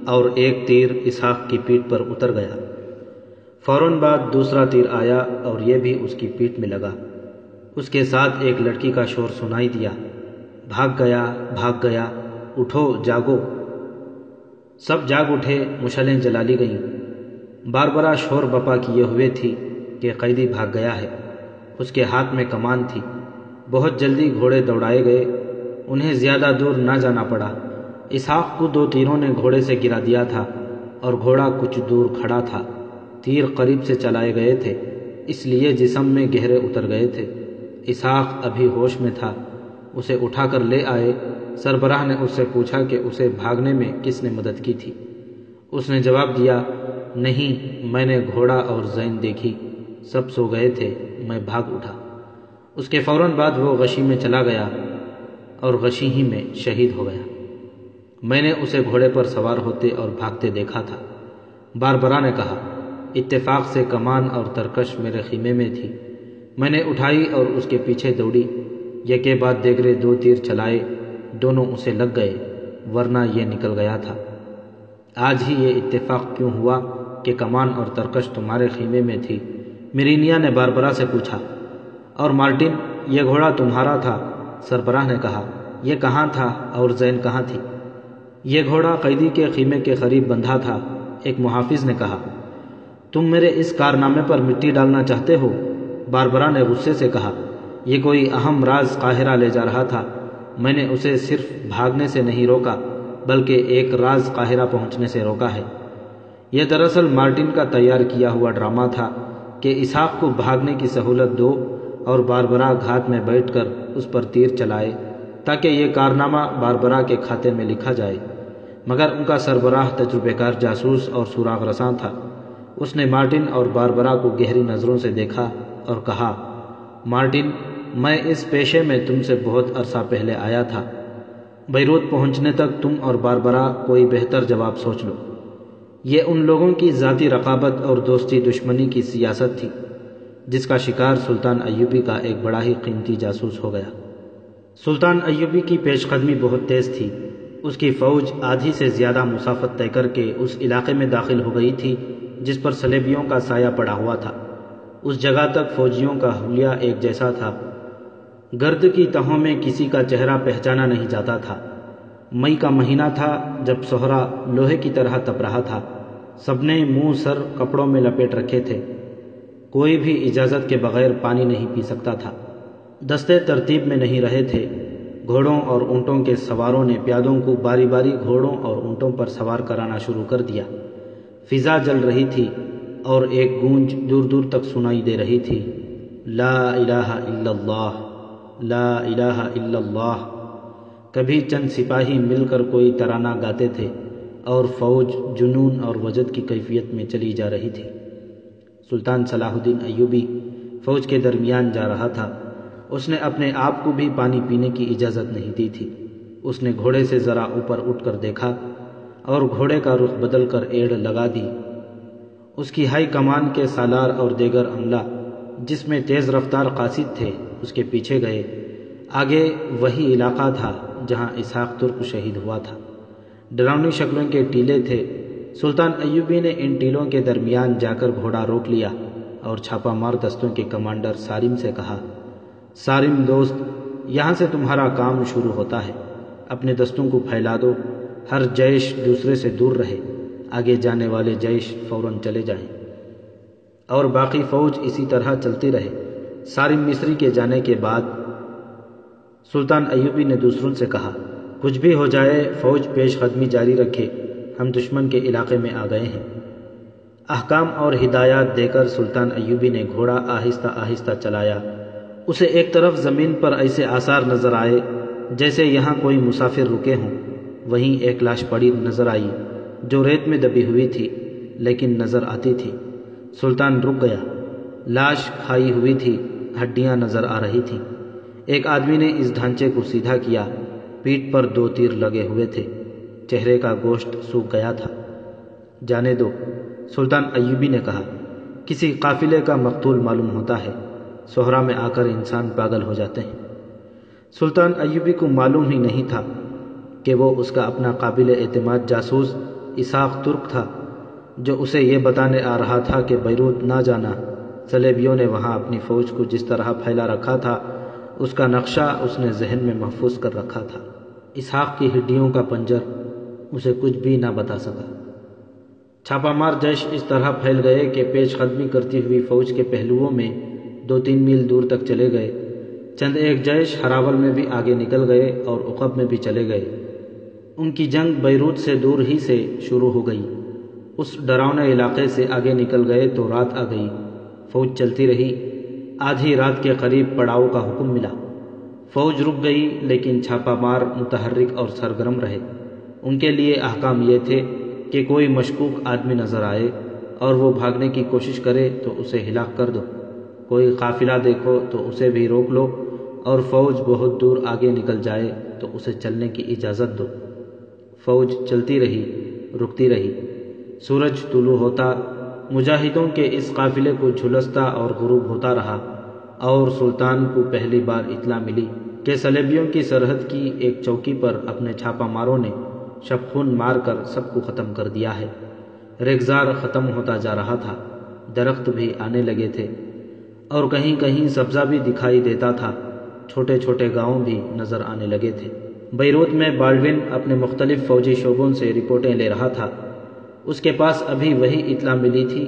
S1: اور ایک تیر اسحاق کی پیٹھ پر اتر گیا۔ فوراً بعد دوسرا تیر آیا اور یہ بھی اس کی پیٹھ میں لگا۔ اس کے ساتھ ایک لڑکی کا شور سنائی دیا، بھاگ گیا، بھاگ گیا، اٹھو، جاگو۔ سب جاگ اٹھے، مشعلیں جلا لی گئیں۔ باربرا شور بپا کیے ہوئے تھی کہ قیدی بھاگ گیا ہے۔ اس کے ہاتھ میں کمان تھی۔ بہت جلدی گھوڑے دوڑائے گئے، انہیں زیادہ دور نہ جانا پڑا۔ اسحاق کو 2 تیروں نے گھوڑے سے گرا دیا تھا اور گھوڑا کچھ دور کھڑا تھا۔ تیر قریب سے چلائے گئے تھے، اس لیے جسم میں گہرے اتر گئے تھے۔ اسحاق ابھی ہوش میں تھا، اسے اٹھا کر لے آئے۔ سربراہ نے اس سے پوچھا کہ اسے بھاگنے میں کس نے مدد کی تھی۔ اس نے جواب دیا، نہیں، میں نے گھوڑا اور زین دیکھی، سب سو گئے تھے، میں بھاگ اٹھا۔ اس کے فوراً بعد وہ غشی میں چلا گیا اور غشی ہی میں شہید ہو گیا۔ میں نے اسے گھوڑے پر سوار ہوتے اور بھاگتے دیکھا تھا۔ باربرا نے کہا، اتفاق سے کمان اور ترکش میرے خیمے میں تھی، میں نے اٹھائی اور اس کے پیچھے دوڑی، یکے بعد دیگرے 2 تیر چلائے، دونوں اسے لگ گئے، ورنہ یہ نکل گیا تھا۔ آج ہی یہ اتفاق کیوں ہوا کہ کمان اور ترکش تمہارے خیمے میں تھی؟ میرینیا نے باربرا سے پوچھا۔ اور مارٹن، یہ گھوڑا تمہارا تھا؟ سربراہ نے کہا، یہ کہاں تھا اور زین کہاں تھی؟ یہ گھوڑا قیدی کے خیمے کے قریب بندھا تھا، ایک محافظ نے کہا۔ تم میرے اس کارنامے پر مٹی ڈالنا چاہتے ہو؟ باربرا نے غصے سے کہا، یہ کوئی اہم راز قاہرہ لے جا رہا تھا، میں نے اسے صرف بھاگنے سے نہیں روکا بلکہ ایک راز قاہرہ پہنچنے سے روکا ہے۔ یہ دراصل مارٹن کا تیار کیا ہوا ڈرامہ تھا کہ اسحاق کو بھاگنے کی سہولت دو اور باربرا گھات میں بیٹھ کر اس پر تیر چلائے تاکہ یہ کارنامہ باربرا کے کھاتے میں لکھا جائے۔ مگر ان کا سربراہ تجربہ کار جاسوس اور سراغ رساں تھا۔ اس نے مارٹن اور باربرا کو گہری نظروں سے دیکھا اور کہا، مارٹن، میں اس پیشے میں تم سے بہت عرصہ پہلے آیا تھا، بیروت پہنچنے تک تم اور باربرا کوئی بہتر جواب سوچ لو۔ یہ ان لوگوں کی ذاتی رقابت اور دوستی دشمنی کی سیاست تھی جس کا شکار سلطان ایوبی کا ایک بڑا ہی قیمتی جاسوس ہو گیا۔ سلطان ایوبی کی پیش قدمی بہت تیز تھی۔ اس کی فوج آدھی سے زیادہ مسافت طے کر کے اس علاقے میں داخل ہو گئی تھی جس پر صلیبیوں کا سایہ پڑا ہوا تھا۔ اس جگہ تک فوجیوں کا حلیہ ایک جیسا تھا، گرد کی تہوں میں کسی کا چہرہ پہچانا نہیں جاتا تھا۔ مئی کا مہینہ تھا جب صحرا لوہے کی طرح تپ رہا تھا، سب نے منہ سر کپڑوں میں لپیٹ رکھے تھے، کوئی بھی اجازت کے بغیر پانی نہیں پی سکتا تھا، دستے ترتیب میں نہیں رہے تھے، گھوڑوں اور اونٹوں کے سواروں نے پیادوں کو باری باری گھوڑوں اور اونٹوں پر سوار کرانا شروع کر دیا۔ فضا جل رہی تھی اور ایک گونج دور دور تک سنائی دے رہی تھی، لا الہ الا اللہ، لا الہ الا اللہ۔ کبھی چند سپاہی مل کر کوئی ترانہ گاتے تھے اور فوج جنون اور وجد کی کیفیت میں چلی جا رہی تھی۔ سلطان صلاح الدین ایوبی فوج کے درمیان جا رہا تھا۔ اس نے اپنے آپ کو بھی پانی پینے کی اجازت نہیں دی تھی۔ اس نے گھوڑے سے ذرا اوپر اٹھ کر دیکھا اور گھوڑے کا رخ بدل کر ایڑ لگا دی۔ اس کی ہائی کمان کے سالار اور دیگر عملہ، جس میں تیز رفتار قاصد تھے، اس کے پیچھے گئے۔ آگے وہی علاقہ تھا جہاں اسحاق ترک شہید ہوا تھا۔ ڈراؤنی شکلوں کے ٹیلے تھے۔ سلطان ایوبی نے ان ٹیلوں کے درمیان جا کر گھوڑا روک لیا اور چھاپہ مار دستوں کے کمانڈر سارم سے کہا، سارم دوست، یہاں سے تمہارا کام شروع ہوتا ہے۔ اپنے دستوں کو پھیلا دو، ہر جیش دوسرے سے دور رہے، آگے جانے والے جیش فوراً چلے جائیں اور باقی فوج اسی طرح چلتی رہے۔ سارم مصری کے جانے کے بعد سلطان ایوبی نے دوسروں سے کہا، کچھ بھی ہو جائے فوج پیش قدمی جاری رکھے، ہم دشمن کے علاقے میں آ گئے ہیں۔ احکام اور ہدایات دے کر سلطان ایوبی نے گھوڑا آہستہ آہستہ چلایا۔ اسے ایک طرف زمین پر ایسے آثار نظر آئے جیسے یہاں کوئی مسافر رکے ہوں۔ وہیں ایک لاش پڑی نظر آئی جو ریت میں دبی ہوئی تھی لیکن نظر آتی تھی۔ سلطان رک گیا۔ لاش کھائی ہوئی تھی، ہڈیاں نظر آ رہی تھیں۔ ایک آدمی نے اس ڈھانچے کو سیدھا کیا، پیٹھ پر 2 تیر لگے ہوئے تھے، چہرے کا گوشت سوکھ گیا تھا۔ جانے دو، سلطان ایوبی نے کہا، کسی قافلے کا مقتول معلوم ہوتا ہے، صحرا میں آ کر انسان پاگل ہو جاتے ہیں۔ سلطان ایوبی کو معلوم ہی نہیں تھا کہ وہ اس کا اپنا قابل اعتماد جاسوس اسحاق ترک تھا، جو اسے یہ بتانے آ رہا تھا کہ بیروت نہ جانا۔ صلیبیوں نے وہاں اپنی فوج کو جس طرح پھیلا رکھا تھا، اس کا نقشہ اس نے ذہن میں محفوظ کر رکھا تھا۔ اسحاق کی ہڈیوں کا پنجر اسے کچھ بھی نہ بتا سکا۔ چھاپہ مار جیش اس طرح پھیل گئے کہ پیش قدمی کرتی ہوئی فوج کے پہلوؤں میں 2-3 میل دور تک چلے گئے۔ چند ایک جیش ہراول میں بھی آگے نکل گئے اور عقب میں بھی چلے گئے۔ ان کی جنگ بیروت سے دور ہی سے شروع ہو گئی۔ اس ڈراؤنے علاقے سے آگے نکل گئے تو رات آ گئی۔ فوج چلتی رہی۔ آدھی رات کے قریب پڑاؤ کا حکم ملا۔ فوج رک گئی لیکن چھاپہ مار متحرک اور سرگرم رہے۔ ان کے لیے احکام یہ تھے کہ کوئی مشکوک آدمی نظر آئے اور وہ بھاگنے کی کوشش کرے تو اسے ہلاک کر دو، کوئی قافلہ دیکھو تو اسے بھی روک لو، اور فوج بہت دور آگے نکل جائے تو اسے چلنے کی اجازت دو۔ فوج چلتی رہی، رکتی رہی۔ سورج طلوع ہوتا، مجاہدوں کے اس قافلے کو جھلستا اور غروب ہوتا رہا، اور سلطان کو پہلی بار اطلاع ملی کہ صلیبیوں کی سرحد کی ایک چوکی پر اپنے چھاپہ ماروں نے شب خون مار کر سب کو ختم کر دیا ہے۔ ریگزار ختم ہوتا جا رہا تھا، درخت بھی آنے لگے تھے اور کہیں کہیں سبزہ بھی دکھائی دیتا تھا، چھوٹے چھوٹے گاؤں بھی نظر آنے لگے تھے۔ بیروت میں بالڈون اپنے مختلف فوجی شعبوں سے رپورٹیں لے رہا تھا۔ اس کے پاس ابھی وہی اطلاع ملی تھی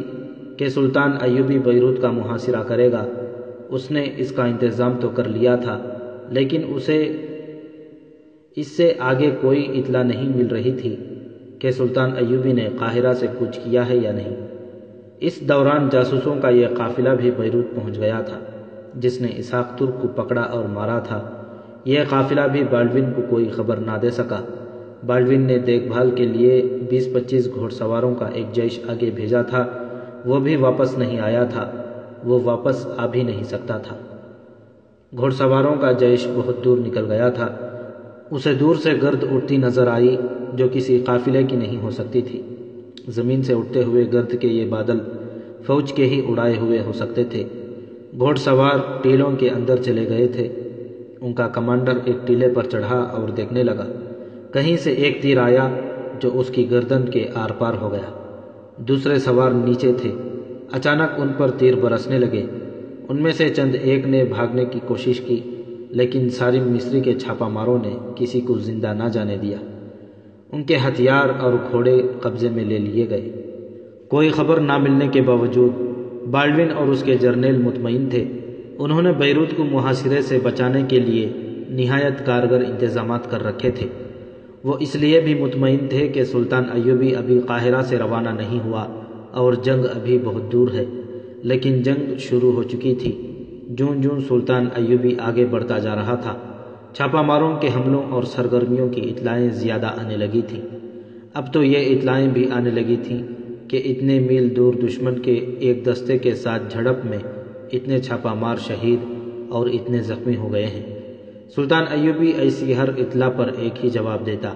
S1: کہ سلطان ایوبی بیروت کا محاصرہ کرے گا۔ اس نے اس کا انتظام تو کر لیا تھا، لیکن اسے اس سے آگے کوئی اطلاع نہیں مل رہی تھی کہ سلطان ایوبی نے قاہرہ سے کچھ کیا ہے یا نہیں۔ اس دوران جاسوسوں کا یہ قافلہ بھی بیروت پہنچ گیا تھا، جس نے اسحاق ترک کو پکڑا اور مارا تھا۔ یہ قافلہ بھی بالڈون کو کوئی خبر نہ دے سکا۔ بالڈون نے دیکھ بھال کے لیے 20-25 گھوڑ سواروں کا ایک جیش آگے بھیجا تھا، وہ بھی واپس نہیں آیا تھا، وہ واپس آ بھی نہیں سکتا تھا۔ گھوڑ سواروں کا جیش بہت دور نکل گیا تھا۔ اسے دور سے گرد اڑتی نظر آئی جو کسی قافلے کی نہیں ہو سکتی تھی۔ زمین سے اٹھتے ہوئے گرد کے یہ بادل فوج کے ہی اڑائے ہوئے ہو سکتے تھے۔ گھوڑ سوار ٹیلوں کے اندر چلے گئے تھے۔ ان کا کمانڈر ایک ٹیلے پر چڑھا اور دیکھنے لگا۔ کہیں سے ایک تیر آیا جو اس کی گردن کے آر پار ہو گیا۔ دوسرے سوار نیچے تھے۔ اچانک ان پر تیر برسنے لگے۔ ان میں سے چند ایک نے بھاگنے کی کوشش کی، لیکن سارم مصری کے چھاپہ ماروں نے کسی کو زندہ نہ جانے دیا۔ ان کے ہتھیار اور گھوڑے قبضے میں لے لیے گئے۔ کوئی خبر نہ ملنے کے باوجود بالڈون اور اس کے جرنیل مطمئن تھے۔ انہوں نے بیروت کو محاصرے سے بچانے کے لیے نہایت کارگر انتظامات کر رکھے تھے۔ وہ اس لیے بھی مطمئن تھے کہ سلطان ایوبی ابھی قاہرہ سے روانہ نہیں ہوا اور جنگ ابھی بہت دور ہے، لیکن جنگ شروع ہو چکی تھی۔ جون جون سلطان ایوبی آگے بڑھتا جا رہا تھا، چھاپہ ماروں کے حملوں اور سرگرمیوں کی اطلاعیں زیادہ آنے لگی تھیں۔ اب تو یہ اطلاعیں بھی آنے لگی تھیں کہ اتنے میل دور دشمن کے ایک دستے کے ساتھ جھڑپ میں اتنے چھاپہ مار شہید اور اتنے زخمی ہو گئے ہیں۔ سلطان ایوبی ایسی ہر اطلاع پر ایک ہی جواب دیتا: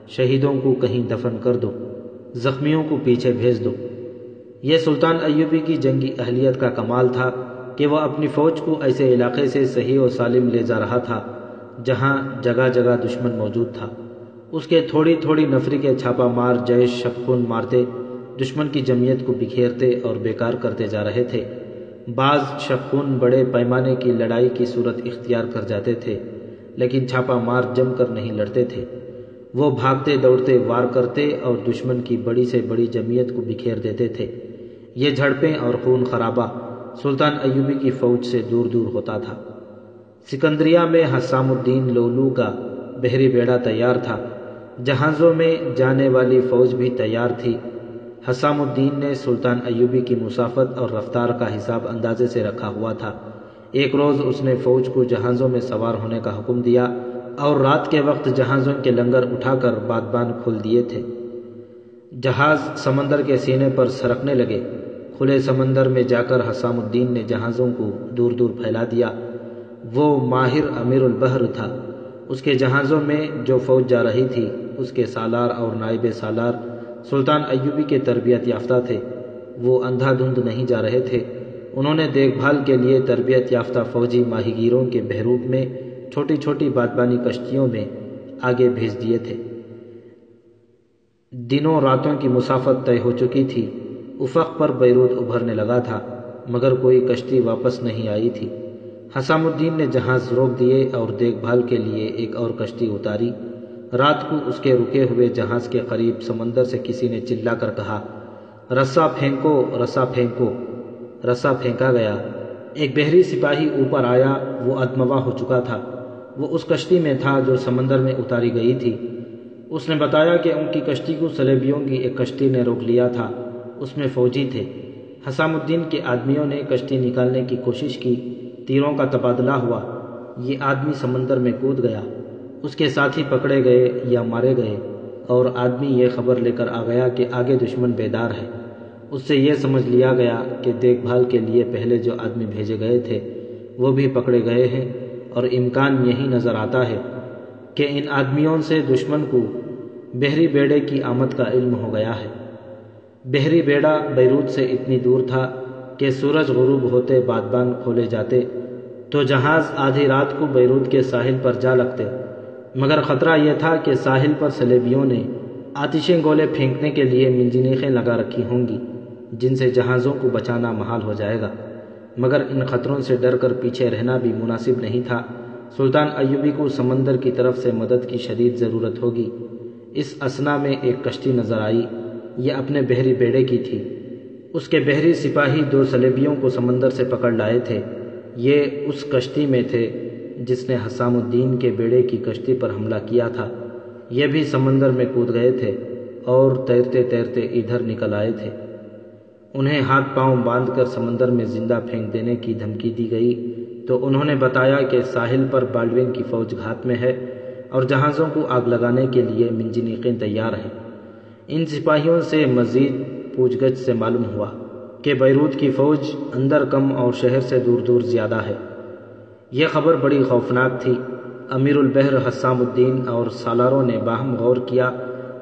S1: شہیدوں کو کہیں دفن کر دو، زخمیوں کو پیچھے بھیج دو۔ یہ سلطان ایوبی کی جنگی اہلیت کا کمال تھا کہ وہ اپنی فوج کو ایسے علاقے سے صحیح و سالم لے جا رہا تھا جہاں جگہ جگہ دشمن موجود تھا۔ اس کے تھوڑی تھوڑی نفری کے چھاپہ مار جیش شب خون مارتے، دشمن کی جمعیت کو بکھیرتے اور بیکار کرتے جا رہے تھے۔ بعض شب خون بڑے پیمانے کی لڑائی کی صورت اختیار کر جاتے تھے، لیکن چھاپہ مار جم کر نہیں لڑتے تھے۔ وہ بھاگتے دوڑتے وار کرتے اور دشمن کی بڑی سے بڑی جمعیت کو بکھیر دیتے تھے۔ یہ جھڑپیں اور خون خرابہ سلطان ایوبی کی فوج سے دور دور ہوتا تھا۔ سکندریہ میں حسام الدین لولو کا بحری بیڑا تیار تھا، جہازوں میں جانے والی فوج بھی تیار تھی۔ حسام الدین نے سلطان ایوبی کی مسافت اور رفتار کا حساب اندازے سے رکھا ہوا تھا۔ ایک روز اس نے فوج کو جہازوں میں سوار ہونے کا حکم دیا اور رات کے وقت جہازوں کے لنگر اٹھا کر بادبان کھول دیے تھے۔ جہاز سمندر کے سینے پر سرکنے لگے۔ کھلے سمندر میں جا کر حسام الدین نے جہازوں کو دور دور پھیلا دیا۔ وہ ماہر امیر البحر تھا۔ اس کے جہازوں میں جو فوج جا رہی تھی، اس کے سالار اور نائب سالار سلطان ایوبی کے تربیت یافتہ تھے۔ وہ اندھا دھند نہیں جا رہے تھے۔ انہوں نے دیکھ بھال کے لیے تربیت یافتہ فوجی ماہی گیروں کے بحروب میں چھوٹی چھوٹی بادبانی کشتیوں میں آگے بھیج دیے تھے۔ دنوں راتوں کی مسافت طے ہو چکی تھی۔ افق پر بیروت ابھرنے لگا تھا، مگر کوئی کشتی واپس نہیں آئی تھی۔ حسام الدین نے جہاز روک دیے اور دیکھ بھال کے لیے ایک اور کشتی اتاری۔ رات کو اس کے رکے ہوئے جہاز کے قریب سمندر سے کسی نے چلا کر کہا: رسا پھینکو، رسا پھینکو۔ رسا پھینکا گیا۔ ایک بحری سپاہی اوپر آیا۔ وہ ادموا ہو چکا تھا۔ وہ اس کشتی میں تھا جو سمندر میں اتاری گئی تھی۔ اس نے بتایا کہ ان کی کشتی کو صلیبیوں کی ایک کشتی نے روک لیا تھا، اس میں فوجی تھے۔ حسام الدین کے آدمیوں نے کشتی نکالنے کی کوشش کی، تیروں کا تبادلہ ہوا۔ یہ آدمی سمندر میں کود گیا، اس کے ساتھی پکڑے گئے یا مارے گئے، اور آدمی یہ خبر لے کر آ گیا کہ آگے دشمن بیدار ہے۔ اس سے یہ سمجھ لیا گیا کہ دیکھ بھال کے لیے پہلے جو آدمی بھیجے گئے تھے وہ بھی پکڑے گئے ہیں، اور امکان یہی نظر آتا ہے کہ ان آدمیوں سے دشمن کو بحری بیڑے کی آمد کا علم ہو گیا ہے۔ بحری بیڑا بیروت سے اتنی دور تھا کہ سورج غروب ہوتے بادبان کھولے جاتے تو جہاز آدھی رات کو بیروت کے ساحل پر جا لگتے، مگر خطرہ یہ تھا کہ ساحل پر صلیبیوں نے آتشیں گولے پھینکنے کے لیے منجنیقیں لگا رکھی ہوں گی، جن سے جہازوں کو بچانا محال ہو جائے گا۔ مگر ان خطروں سے ڈر کر پیچھے رہنا بھی مناسب نہیں تھا۔ سلطان ایوبی کو سمندر کی طرف سے مدد کی شدید ضرورت ہوگی۔ اس اثنا میں ایک کشتی نظر آئی۔ یہ اپنے بحری بیڑے کی تھی۔ اس کے بحری سپاہی 2 صلیبیوں کو سمندر سے پکڑ لائے تھے۔ یہ اس کشتی میں تھے جس نے حسام الدین کے بیڑے کی کشتی پر حملہ کیا تھا۔ یہ بھی سمندر میں کود گئے تھے اور تیرتے تیرتے ادھر نکل آئے تھے۔ انہیں ہاتھ پاؤں باندھ کر سمندر میں زندہ پھینک دینے کی دھمکی دی گئی تو انہوں نے بتایا کہ ساحل پر بالڈوین کی فوج گھات میں ہے اور جہازوں کو آگ لگانے کے لیے منجنیقیں تیار ہیں۔ ان سپاہیوں سے مزید پوچھ گچھ سے معلوم ہوا کہ بیروت کی فوج اندر کم اور شہر سے دور دور زیادہ ہے۔ یہ خبر بڑی خوفناک تھی۔ امیر البحر حسام الدین اور سالاروں نے باہم غور کیا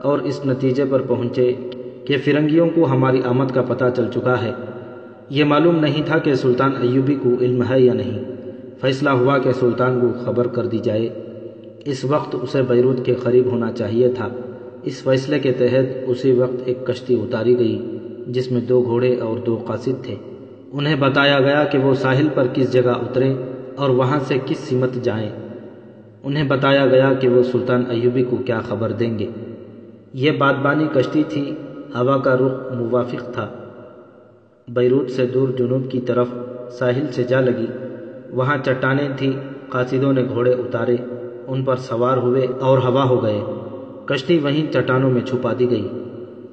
S1: اور اس نتیجے پر پہنچے کہ فرنگیوں کو ہماری آمد کا پتہ چل چکا ہے۔ یہ معلوم نہیں تھا کہ سلطان ایوبی کو علم ہے یا نہیں۔ فیصلہ ہوا کہ سلطان کو خبر کر دی جائے۔ اس وقت اسے بیروت کے قریب ہونا چاہیے تھا۔ اس فیصلے کے تحت اسی وقت ایک کشتی اتاری گئی جس میں 2 گھوڑے اور 2 قاصد تھے۔ انہیں بتایا گیا کہ وہ ساحل پر کس جگہ اتریں اور وہاں سے کس سمت جائیں۔ انہیں بتایا گیا کہ وہ سلطان ایوبی کو کیا خبر دیں گے۔ یہ بادبانی کشتی تھی۔ ہوا کا رخ موافق تھا۔ بیروت سے دور جنوب کی طرف ساحل سے جا لگی۔ وہاں چٹانیں تھیں۔ قاصدوں نے گھوڑے اتارے۔ ان پر سوار ہوئے اور ہوا ہو گئے۔ کشتی وہیں چٹانوں میں چھپا دی گئی۔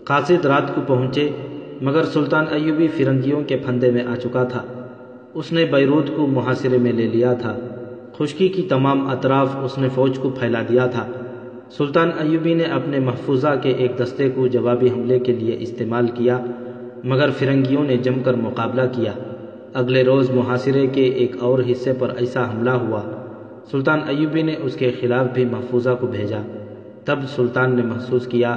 S1: قاصد رات کو پہنچے، مگر سلطان ایوبی فرنگیوں کے پھندے میں آ چکا تھا۔ اس نے بیروت کو محاصرے میں لے لیا تھا۔ خشکی کی تمام اطراف اس نے فوج کو پھیلا دیا تھا۔ سلطان ایوبی نے اپنے محفوظہ کے ایک دستے کو جوابی حملے کے لیے استعمال کیا، مگر فرنگیوں نے جم کر مقابلہ کیا۔ اگلے روز محاصرے کے ایک اور حصے پر ایسا حملہ ہوا، سلطان ایوبی نے اس کے خلاف بھی محفوظہ کو بھیجا۔ تب سلطان نے محسوس کیا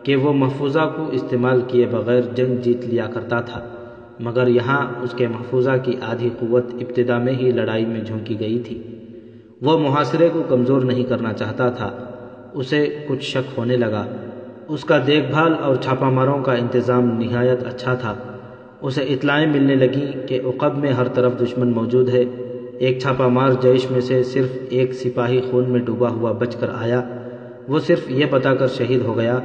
S1: کہ وہ محفوظہ کو استعمال کیے بغیر جنگ جیت لیا کرتا تھا، مگر یہاں اس کے محفوظہ کی آدھی قوت ابتدا میں ہی لڑائی میں جھونکی گئی تھی۔ وہ محاصرے کو کمزور نہیں کرنا چاہتا تھا۔ اسے کچھ شک ہونے لگا۔ اس کا دیکھ بھال اور چھاپہ ماروں کا انتظام نہایت اچھا تھا۔ اسے اطلاعیں ملنے لگیں کہ عقب میں ہر طرف دشمن موجود ہے۔ ایک چھاپہ مار جیش میں سے صرف ایک سپاہی خون میں ڈوبا ہوا بچ کر آیا۔ وہ صرف یہ بتا کر شہید ہو گیا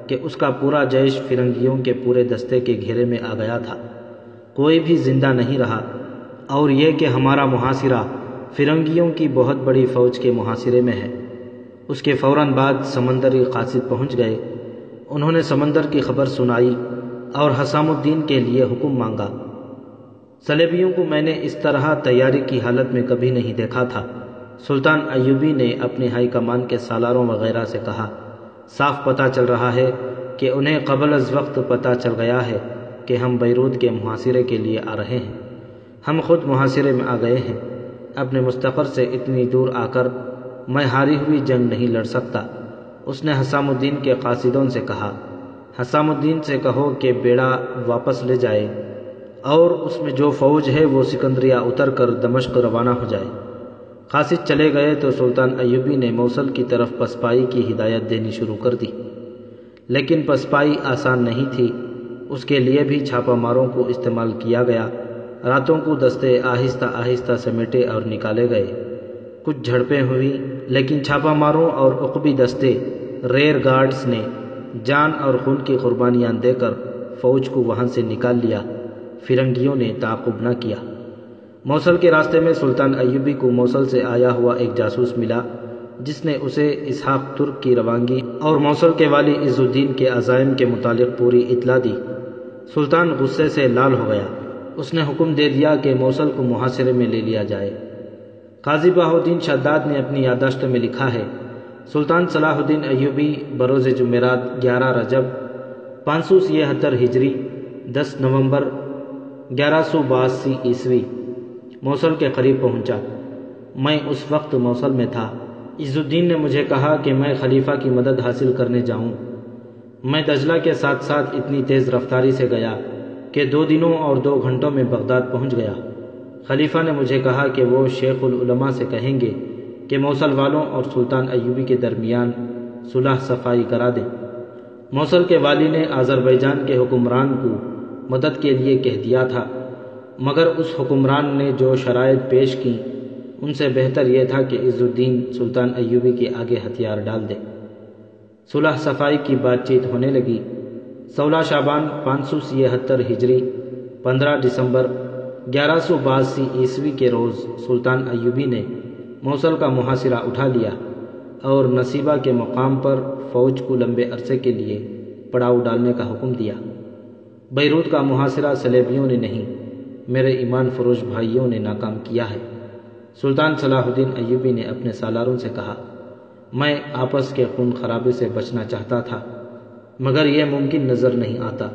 S1: کہ اس کا پورا جیش فرنگیوں کے پورے دستے کے گھیرے میں آ گیا تھا۔ کوئی بھی زندہ نہیں رہا، اور یہ کہ ہمارا محاصرہ فرنگیوں کی بہت بڑی فوج کے محاصرے میں ہے۔ اس کے فوراً بعد سمندری قاصد پہنچ گئے۔ انہوں نے سمندر کی خبر سنائی اور حسام الدین کے لیے حکم مانگا۔ صلیبیوں کو میں نے اس طرح تیاری کی حالت میں کبھی نہیں دیکھا تھا۔ سلطان ایوبی نے اپنے ہائی کمان کے سالاروں وغیرہ سے کہا، صاف پتہ چل رہا ہے کہ انہیں قبل از وقت پتہ چل گیا ہے کہ ہم بیروت کے محاصرے کے لیے آ رہے ہیں۔ ہم خود محاصرے میں آ گئے ہیں۔ اپنے مستقر سے اتنی دور آ کر میں ہاری ہوئی جنگ نہیں لڑ سکتا۔ اس نے حسام الدین کے قاصدوں سے کہا، حسام الدین سے کہو کہ بیڑا واپس لے جائے اور اس میں جو فوج ہے وہ سکندریہ اتر کر دمشق روانہ ہو جائے۔ قاصد چلے گئے تو سلطان ایوبی نے موصل کی طرف پسپائی کی ہدایت دینی شروع کر دی، لیکن پسپائی آسان نہیں تھی۔ اس کے لیے بھی چھاپہ ماروں کو استعمال کیا گیا۔ راتوں کو دستے آہستہ آہستہ سمیٹے اور نکالے گئے۔ کچھ جھڑپیں ہوئی، لیکن چھاپہ ماروں اور عقبی دستے ریئر گارڈز نے جان اور خون کی قربانیاں دے کر فوج کو وہاں سے نکال لیا۔ فرنگیوں نے تعاقب نہ کیا۔ موصل کے راستے میں سلطان ایوبی کو موصل سے آیا ہوا ایک جاسوس ملا، جس نے اسے اسحاق ترک کی روانگی اور موصل کے والی عز الدین کے عزائم کے متعلق پوری اطلاع دی۔ سلطان غصے سے لال ہو گیا۔ اس نے حکم دے دیا کہ موصل کو محاصرے میں لے لیا جائے۔ قاضی بہاؤالدین شداد نے اپنی یادداشت میں لکھا ہے، سلطان صلاح الدین ایوبی بروز جمعرات 11 رجب 573 ہجری 10 نومبر 1182 عیسوی موصل کے قریب پہنچا۔ میں اس وقت موصل میں تھا۔ عز الدین نے مجھے کہا کہ میں خلیفہ کی مدد حاصل کرنے جاؤں۔ میں دجلہ کے ساتھ ساتھ اتنی تیز رفتاری سے گیا کہ 2 دنوں اور 2 گھنٹوں میں بغداد پہنچ گیا۔ خلیفہ نے مجھے کہا کہ وہ شیخ العلماء سے کہیں گے کہ موصل والوں اور سلطان ایوبی کے درمیان صلح صفائی کرا دیں۔ موصل کے والی نے آذربائیجان کے حکمران کو مدد کے لیے کہہ دیا تھا، مگر اس حکمران نے جو شرائط پیش کی ان سے بہتر یہ تھا کہ عز الدین سلطان ایوبی کے آگے ہتھیار ڈال دے۔ صلح صفائی کی بات چیت ہونے لگی۔ 16 شعبان 573 ہجری 15 دسمبر 1182 عیسوی کے روز سلطان ایوبی نے موصل کا محاصرہ اٹھا لیا اور نصیبہ کے مقام پر فوج کو لمبے عرصے کے لیے پڑاؤ ڈالنے کا حکم دیا۔ بیروت کا محاصرہ صلیبیوں نے نہیں، میرے ایمان فروش بھائیوں نے ناکام کیا ہے۔ سلطان صلاح الدین ایوبی نے اپنے سالاروں سے کہا، میں آپس کے خون خرابے سے بچنا چاہتا تھا، مگر یہ ممکن نظر نہیں آتا۔